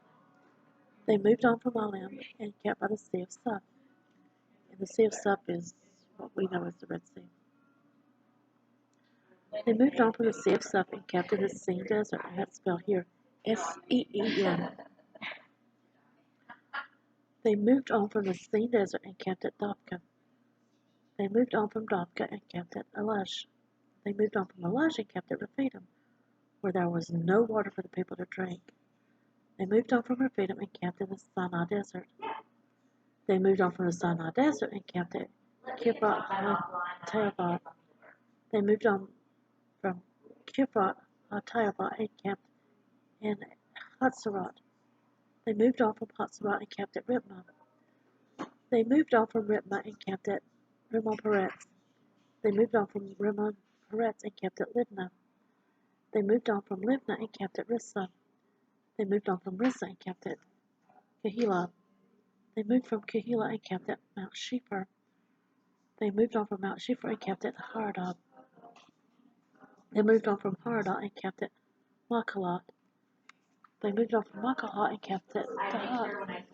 They moved on from Elim and camped by the Sea of Suf. And the Sea of Suf is what we know as the Red Sea. They moved on from the Sea of Suf and camped in the Sin Desert, and that's spelled here, S-E-E-N. They moved on from the Sin Desert and camped at Dopka. They moved on from Dopka and camped at Elash. They moved on from Elash and camped at Rephidim, where there was no water for the people to drink. They moved on from Rephidim and camped in the Sinai Desert. They moved on from the Sinai Desert and camped at Kibbutz HaTaavah. They moved on from Kibbutz HaTaavah and camped in Hatzerot. They moved on from Hatzerot and camped at Ritmah. They moved on from Ritmah and camped at Rimmon Peretz. They moved on from Rimmon Peretz and camped at Libnah. They moved on from Libnah and camped at Rissa. They moved on from Rissa and camped at Kehillah. They moved from Kehillah and camped at Mount Shefer. They moved on from Mount Shefer and camped at Haradah. They moved on from Haradah and camped at Machalath. They moved on from Machalath and camped at Tahat.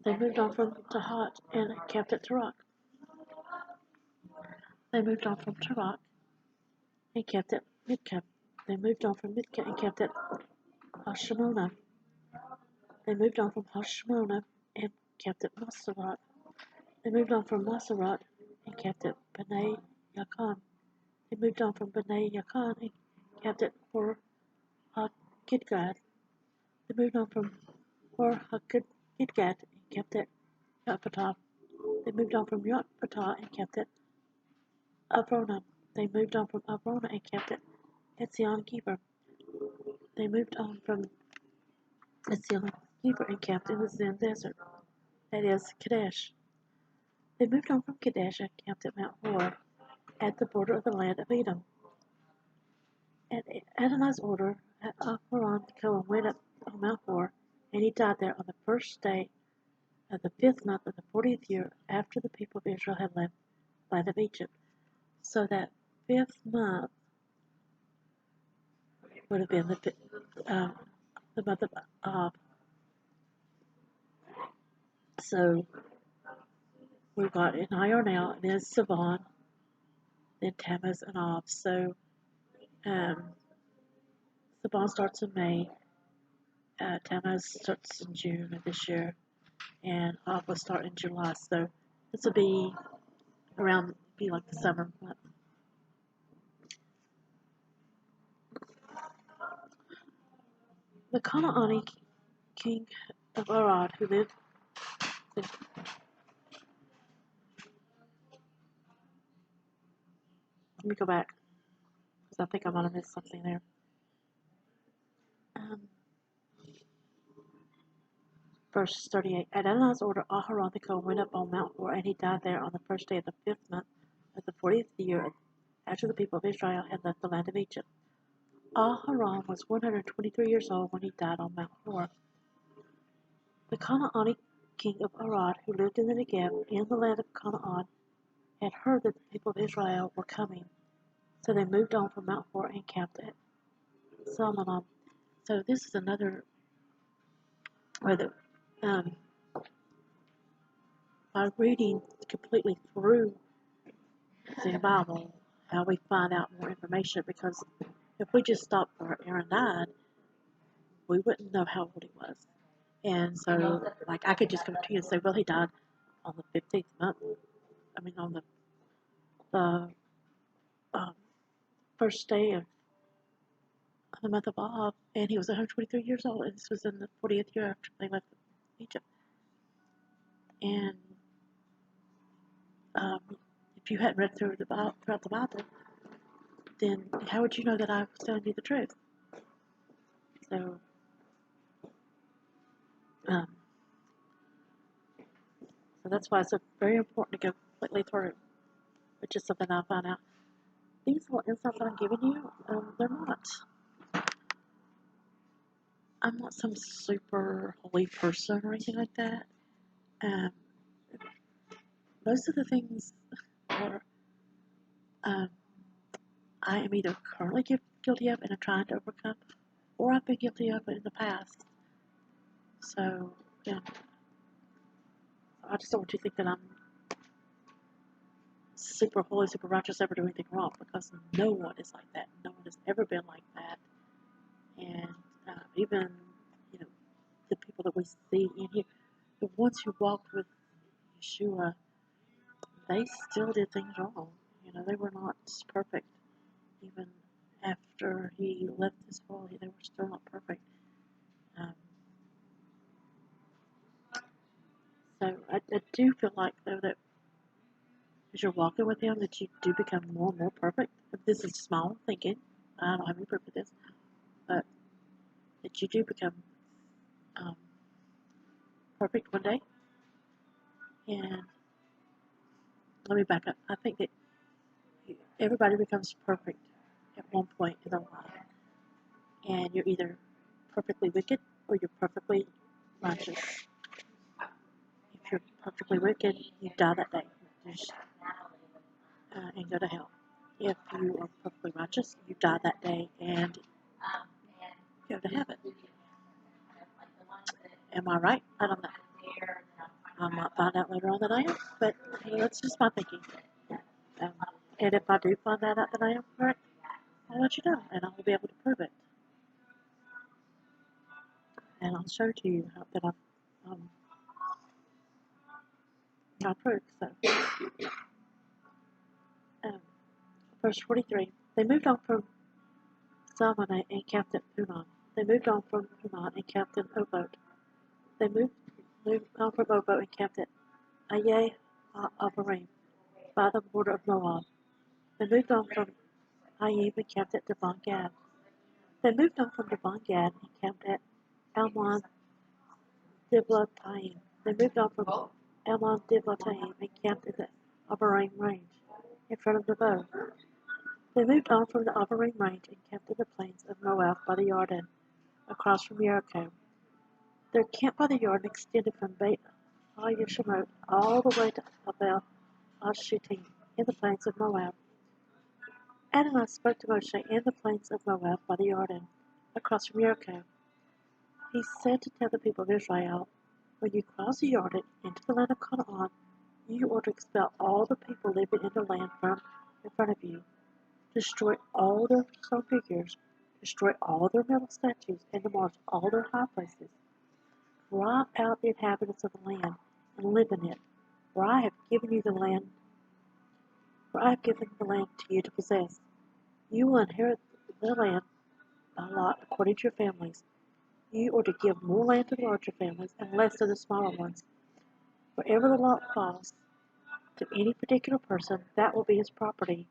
They moved on from Tahat and camped at Tarak. They moved on from Tarak and camped at Midkah. They moved on from Midkah and camped at Hashmonah. They moved on from Hashmonah and camped at Moseroth. They moved on from Moseroth and camped at Bnei Yakan. They moved on from Bnei Yakan and camped at Hor HaGidgad. They moved on from Hor HaGidgad and camped at Yotbatah. They moved on from Yotbatah and camped at Abrona. They moved on from Abrona and camped at Etzion Geber. They moved on from Etzion Geber and camped in the Zin Desert, that is, Kadesh. They moved on from Kadesh and camped at Mount Hor, at the border of the land of Edom. At Adonai's order, Aharon the Cohen went up on Mount Hor, and he died there on the first day of the 5th month of the 40th year after the people of Israel had left the land of Egypt. So that 5th month would have been the month of Ab. So we've got in Iyar now, then Sivan, then Tammuz and Ab. So Sivan starts in May, Tammuz starts in June of this year, and Ab will start in July. So this will be like the summer month. The Canaanite king of Arad, who lived in let me go back, because I think I might have missed something there. Verse 38. At Adonai's order, Aharon the Cohen went up on Mount Hor, and he died there on the first day of the 5th month of the 40th year after the people of Israel had left the land of Egypt. Aharon was 123 years old when he died on Mount Hor. The Canaanite king of Arad, who lived in the Negev in the land of Canaan, had heard that the people of Israel were coming. So they moved on from Mount Hor and camped at Salmon. So this is another where by reading completely through the Bible, how we find out more information, because if we just stopped where Aaron died, we wouldn't know how old he was. And so, like, I could just come to you and say, well, he died on the 15th month. I mean, on the first day of the month of Ab, and he was 123 years old, and this was in the 40th year after they left Egypt. And if you hadn't read throughout the Bible, then how would you know that I was telling you the truth? So, so that's why it's very important to go completely through, which is something I found out. These little insights I'm giving you, they're not. I'm not some super holy person or anything like that. most of the things are I am either currently guilty of and am trying to overcome, or I've been guilty of it in the past. So, and I just don't want you to think that I'm super holy, super righteous, never do anything wrong, because no one is like that. No one has ever been like that. And even, you know, the people that we see in here, the ones who walked with Yeshua, they still did things wrong. You know, they were not perfect. Even after he left this world, they were still not perfect. Um, so I do feel like, though, that as you're walking with him, that you do become more and more perfect. This is small thinking. I don't have any proof of this, but that you do become um, perfect one day. And let me back up. I think that everybody becomes perfect at one point in their life. And you're either perfectly wicked or you're perfectly righteous. If you're perfectly wicked, you die that day and go to hell. If you are perfectly righteous, you die that day and go to heaven. Am I right? I don't know. I might find out later on that I am, but that's just my thinking. And if I do find that out that I am correct, I'll let you know, and I will be able to prove it. And I'll show to you how that I proved. So, verse 43. They moved on from Salmone and camped at Punon. They moved on from Punon and camped in Obot. They moved on from Obot and camped at Aye Avarim, by the border of Moab. They moved on from Ayyim and camped at Devon Gad. They moved on from Devon Gad and camped at Almon Diblatayim. They moved on from Almon Diblatayim and camped in the Avarim range, in front of Nebo. They moved on from the Avarim range and camped in the plains of Moab by the Jordan, across from Jericho. Their camp by the Jordan extended from Beit Yeshimot all the way to Abel Shittim, in the plains of Moab. Adonai spoke to Moshe in the plains of Moab by the Jordan, across from Jericho. He said to tell the people of Israel, when you cross the Jordan into the land of Canaan, you are to expel all the people living in the land from in front of you. Destroy all their stone figures, destroy all their metal statues, and demolish all their high places. Drive out the inhabitants of the land, and live in it, for I have given you the land, for I have given the land to you to possess. You will inherit the land by lot according to your families. You are to give more land to the larger families and less to the smaller ones. Wherever the lot falls to any particular person, that will be his property.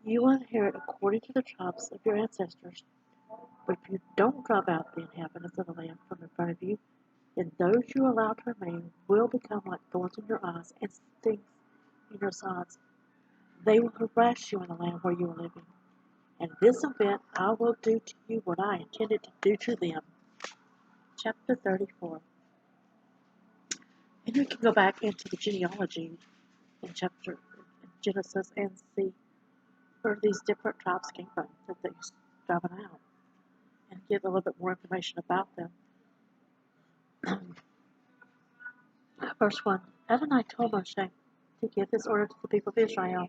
You will inherit according to the tribes of your ancestors. But if you don't drive out the inhabitants of the land from in front of you, then those you allow to remain will become like thorns in your eyes and stings in your sides. They will harass you in the land where you are living. And in this event, I will do to you what I intended to do to them. Chapter 34. And you can go back into the genealogy in Genesis and see where these different tribes came from that he's driving out, and get a little bit more information about them. Verse 1. Adonai told Moshe to give this order to the people of Israel.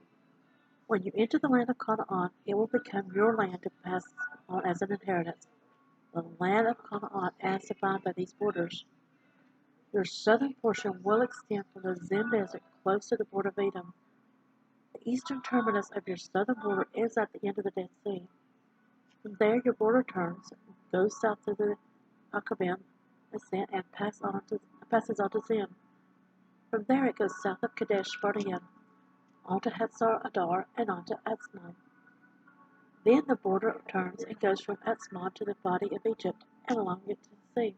When you enter the land of Canaan, it will become your land to pass on as an inheritance. The land of Canaan as defined by these borders. Your southern portion will extend from the Zin Desert close to the border of Edom. The eastern terminus of your southern border is at the end of the Dead Sea. From there your border turns, goes south to the Aqabim ascent, and passes on to Zin. From there it goes south of Kadesh Barnea, on to Hatzar Adar, and on to Atzmon. Then the border turns and goes from Atzmon to the body of Egypt, and along it to the sea.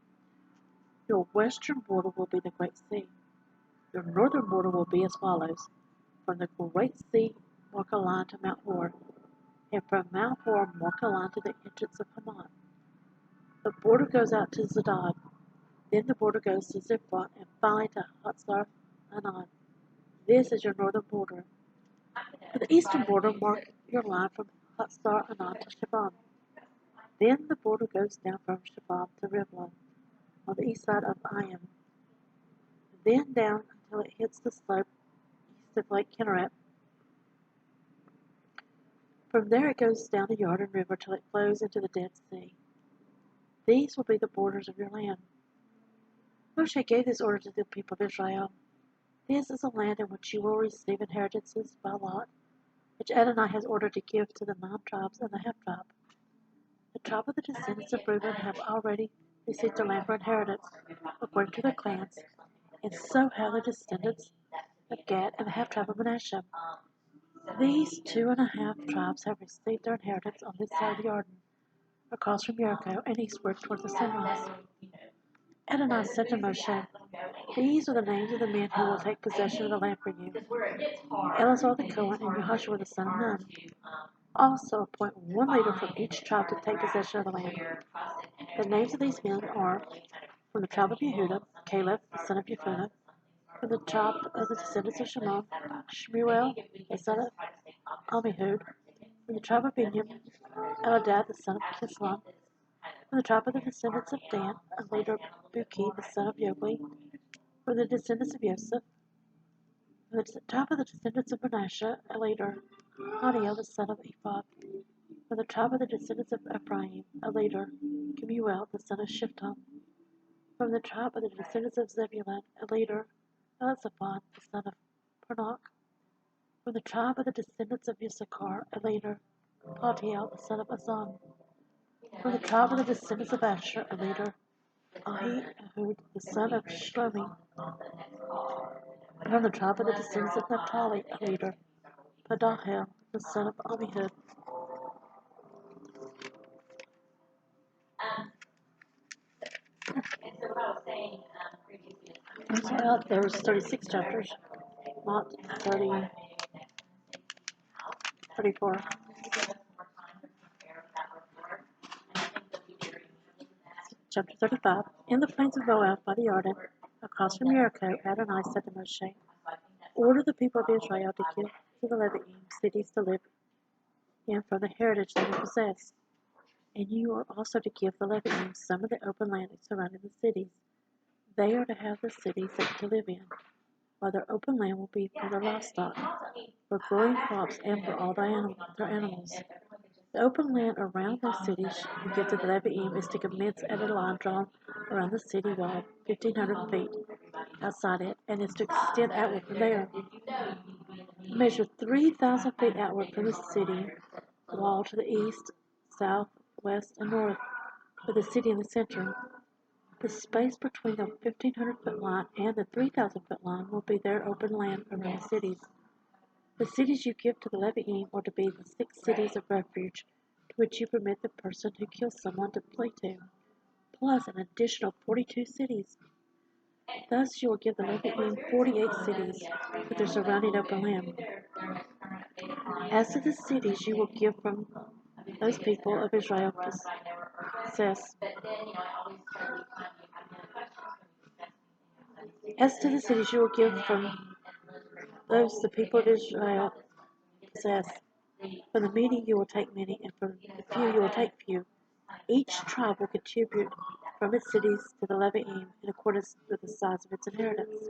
Your western border will be the Great Sea. Your northern border will be as follows. From the Great Sea, mark a line to Mount Hor, and from Mount Hor, mark a line to the entrance of Haman. The border goes out to Zedad. Then the border goes to Ziphrah, and finally to Hatzar Anan. This is your northern border. For the eastern border, mark your line from Hatzar Anan to Shabam. Then the border goes down from Shabam to Rivla on the east side of Ayam. Then down until it hits the slope east of Lake Kinneret. From there it goes down the Jordan River till it flows into the Dead Sea. These will be the borders of your land. Moshe gave this order to the people of Israel. This is a land in which you will receive inheritances by lot, which Adonai has ordered to give to the 9 tribes and the half-tribe. The tribe of the descendants of Reuben have already received their land for inheritance, according to their clans, and so have the descendants of Ghat and the half-tribe of Manasseh. These 2.5 tribes have received their inheritance on this side of the Jordan, across from Jericho and eastward toward the sunrise. Adonai said to Moshe, "These are the names of the men who will take possession of the land for you: Eleazar the Cohen and Yehoshua the son of Nun. Also appoint 1 leader from each tribe to take possession of the land." The names of these men are: from the tribe of Yehudah, Caleb the son of Jephunneh; from the tribe of the descendants of Shimon, Shmuel the son of Ammihud; from the tribe of Benjamin, Eladad the son of Kislon; from the tribe of the descendants of Dan, a leader Buki the son of Yogli; from the descendants of Joseph; from the tribe of the descendants of Manasseh, a leader Haniel the son of Ephod; from the tribe of the descendants of Ephraim, a leader Kemuel the son of Shiftam; from the tribe of the descendants of Zebulun, a leader Elizaphan the son of Pernoch; from the tribe of the descendants of Issachar, a leader Paltiel the son of Azan; from the tribe of the descendants of Asher, a leader Ahihud the son of Shlomi; from the tribe of the descendants of Naphtali, a leader Pedahel the son of Ammihud. So there's 36 chapters, not 30, 34. Chapter 35. In the plains of Moab by the Jordan, across from Jericho, Adonai said to Moshe, "Order the people of Israel to give to the Levites cities to live in from the heritage that they possess. And you are also to give the Levites some of the open land surrounding the cities. They are to have the cities to live in, while their open land will be for their livestock, for growing crops, and for all their animals. The open land around those cities you give to the Levites is to commence at a line drawn around the city wall, 1,500 feet outside it, and is to extend outward from there. Measure 3,000 feet outward from the city wall to the east, south, west, and north, with the city in the center. The space between the 1,500-foot line and the 3,000-foot line will be their open land around the cities. The cities you give to the Levites are to be the 6 cities of refuge to which you permit the person who kills someone to flee to, plus an additional 42 cities. Thus you will give the Levites 48 cities with their surrounding open land. As to the cities you will give from those people of Israel possess. As to the cities you will give from those the people of Israel possess. From the many you will take many, and from the few you will take few. Each tribe will contribute from its cities to the Levites in accordance with the size of its inheritance.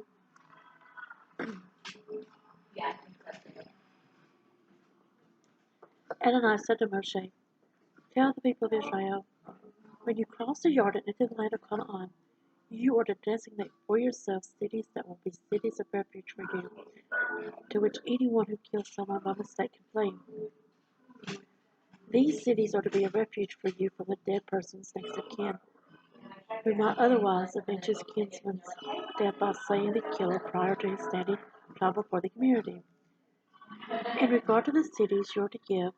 Adonai said to Moshe, "Tell the people of Israel, when you cross the Jordan into the land of Canaan, you are to designate for yourselves cities that will be cities of refuge for you, to which anyone who kills someone by mistake can flee. These cities are to be a refuge for you from the dead person's next of kin, who might otherwise avenge his kinsman's death by slaying the killer prior to his standing trial before the community. In regard to the cities you are to give,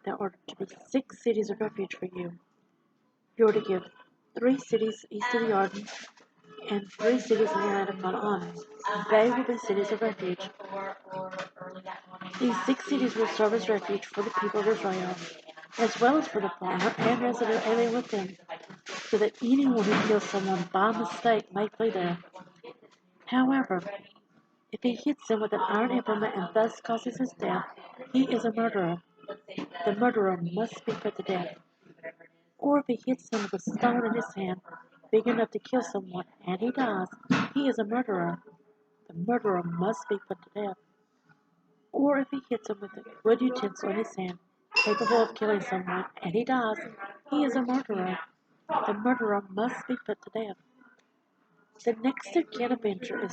there are to be 6 cities of refuge for you. You are to give 3 cities east of the Jordan and 3 cities in the land of Canaan. They will be cities of refuge. These 6 cities will serve as refuge for the people of Israel, as well as for the foreigner and resident alien with them, so that anyone who kills someone by mistake may flee there. However, If he hits him with an iron implement and thus causes his death, he is a murderer. The murderer must be put to death. Or if he hits him with a stone in his hand, big enough to kill someone, and he dies, he is a murderer. The murderer must be put to death. Or if he hits him with a wood utensil in his hand, capable of killing someone, and he dies, he is a murderer. The murderer must be put to death. The next of kin avenger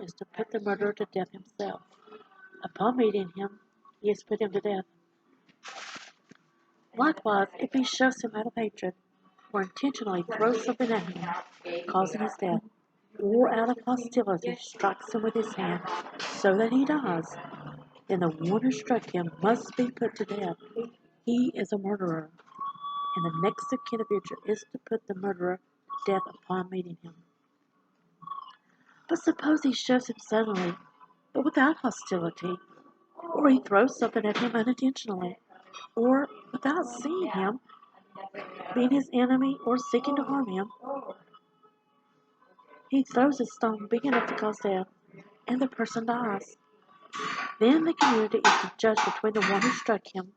is to put the murderer to death himself. Upon meeting him, he has put him to death. Likewise, if he shoves him out of hatred, or intentionally throws something at him, causing his death, or out of hostility strikes him with his hand, so that he dies, then the one who struck him must be put to death. He is a murderer, and the next of kin avenger is to put the murderer to death upon meeting him. But suppose he shoves him suddenly, but without hostility, or he throws something at him unintentionally, or without seeing him, being his enemy or seeking to harm him, he throws a stone big enough to cause death, and the person dies. Then the community is to judge between the one who struck him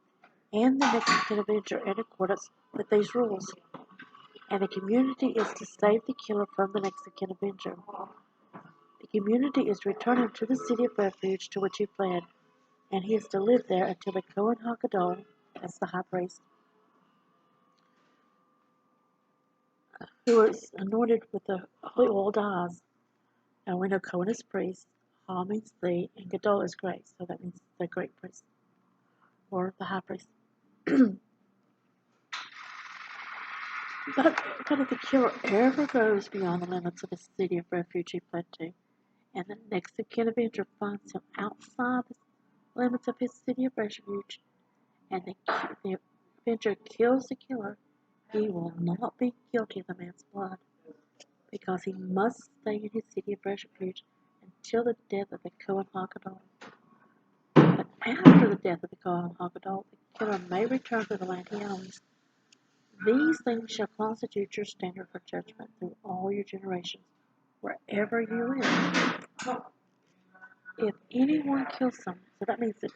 and the next of kin avenger in accordance with these rules, and the community is to save the killer from the next of kin avenger. The community is to return him to the city of refuge to which he fled, and he is to live there until the Kohen HaGadol, that's the high priest, who is anointed with the holy oil, dies. And we know Kohen is priest, Ha means the, and Gadol is great, so that means the great priest, or the high priest. But if the killer ever goes beyond the limits of the city of refuge he fled to, and the next of kin avenger finds him outside the limits of his city of refuge, and the avenger kills the killer, he will not be guilty of the man's blood, because he must stay in his city of refuge until the death of the Kohen HaGadol. But after the death of the Kohen HaGadol, the killer may return to the land he owns. These things shall constitute your standard for judgment through all your generations, wherever you live. If anyone kills someone, so that means it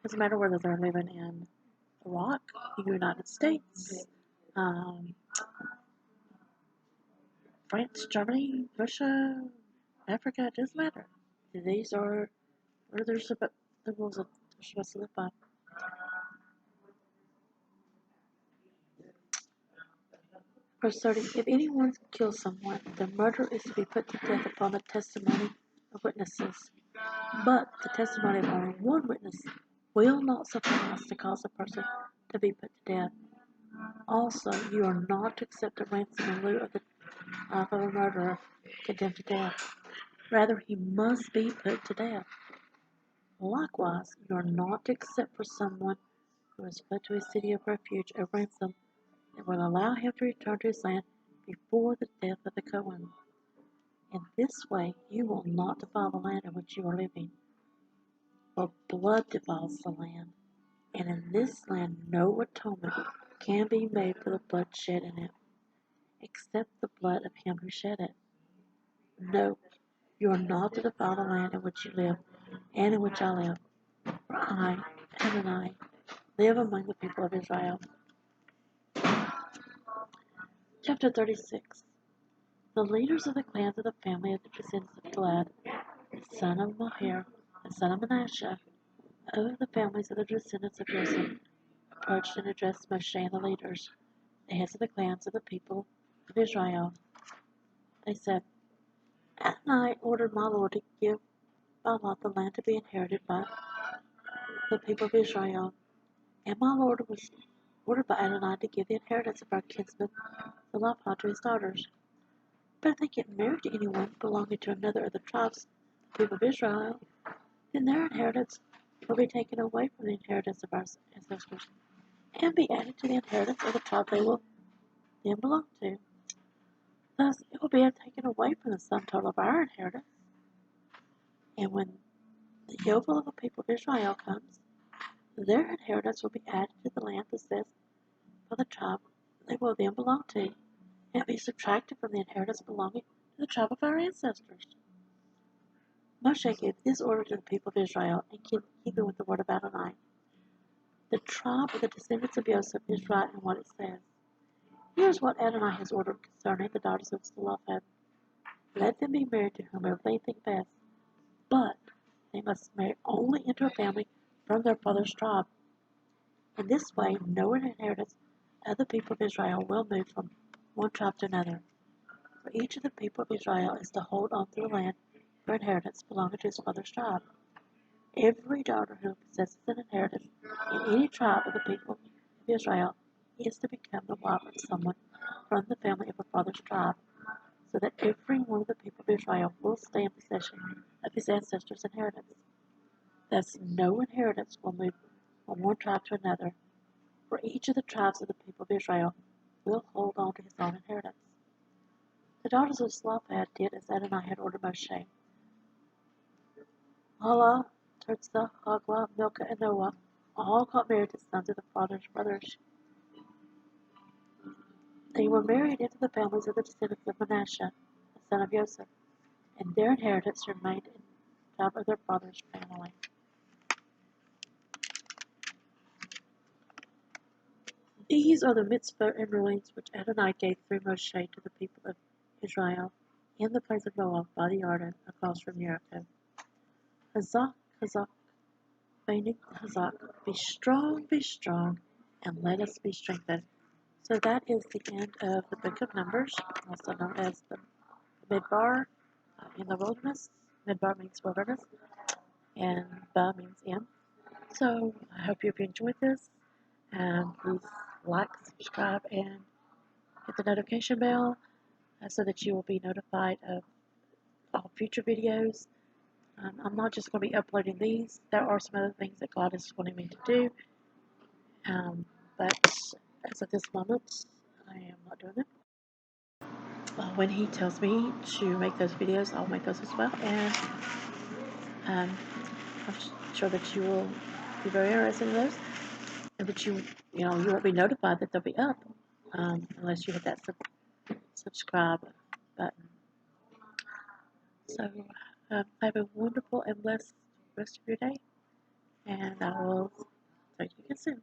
doesn't matter whether they're living in Iraq, the United States, France, Germany, Russia, Africa, it doesn't matter. These are where there's the rules that they're supposed to live by. Verse 30, if anyone kills someone, the murder is to be put to death upon the testimony of witnesses. But the testimony of only one witness will not suffice to cause a person to be put to death. Also, you are not to accept a ransom in lieu of the life of a murderer condemned to death. Rather, he must be put to death. Likewise, you are not to accept for someone who has fled to his city of refuge a ransom that will allow him to return to his land before the death of the Kohen. In this way, you will not defile the land in which you are living, for blood defiles the land, and in this land no atonement can be made for the blood shed in it, except the blood of him who shed it. No, you are not to defile the land in which you live, and in which I live, for I, Adonai, live among the people of Israel. Chapter 36. The leaders of the clans of the family of the descendants of Ghat, the son of Maher, the son of Manasseh, of the families of the descendants of Joseph, approached and addressed Moshe and the leaders, the heads of the clans of the people of Israel. They said, Adonai ordered my Lord to give by lot the land to be inherited by the people of Israel, and my Lord was ordered by Adonai to give the inheritance of our kinsman Zelophehad to his daughters. But if they get married to anyone belonging to another of the tribes of the people of Israel, then their inheritance will be taken away from the inheritance of our ancestors, and be added to the inheritance of the tribe they will then belong to. Thus, it will be taken away from the sum total of our inheritance. And when the yovel of the people of Israel comes, their inheritance will be added to the land possessed by the tribe they will then belong to, and be subtracted from the inheritance belonging to the tribe of our ancestors. Moshe gave this order to the people of Israel in keeping with the word of Adonai. The tribe of the descendants of Joseph is right in what it says. Here's what Adonai has ordered concerning the daughters of Zelophehad. Let them be married to whomever they think best, but they must marry only into a family from their father's tribe. In this way, no inheritance of the people of Israel will move from one tribe to another. For each of the people of Israel is to hold on to the land for inheritance belonging to his father's tribe. Every daughter who possesses an inheritance in any tribe of the people of Israel is to become the wife of someone from the family of her father's tribe, so that every one of the people of Israel will stay in possession of his ancestors' inheritance. Thus, no inheritance will move from one tribe to another, for each of the tribes of the people of Israel will hold on to his own inheritance. The daughters of Zelophehad did as Adonai had ordered Moshe. Mahlah, Tirzah, Hoglah, Milcah, and Noah all got married to sons of their father's brothers. They were married into the families of the descendants of Manasseh, the son of Joseph, and their inheritance remained in the tribe of their father's family. These are the mitzvot and rulings which Adonai gave through Moshe to the people of Israel in the plains of Moab by the Jordan across from Jericho. Hazak, Hazak, Bainik, Hazak, be strong, and let us be strengthened. So that is the end of the book of Numbers, also known as the Midbar in the wilderness. Midbar means wilderness, and Ba means in. So I hope you've enjoyed this. Please like, subscribe, and hit the notification bell so that you will be notified of all future videos. I'm not just going to be uploading these. There are some other things that God is wanting me to do. But as of this moment, I am not doing them. When He tells me to make those videos, I'll make those as well. And I'm sure that you will be very interested in those. And that you won't be notified that they'll be up unless you hit that subscribe button. So have a wonderful and blessed rest of your day, and I will talk to you again soon.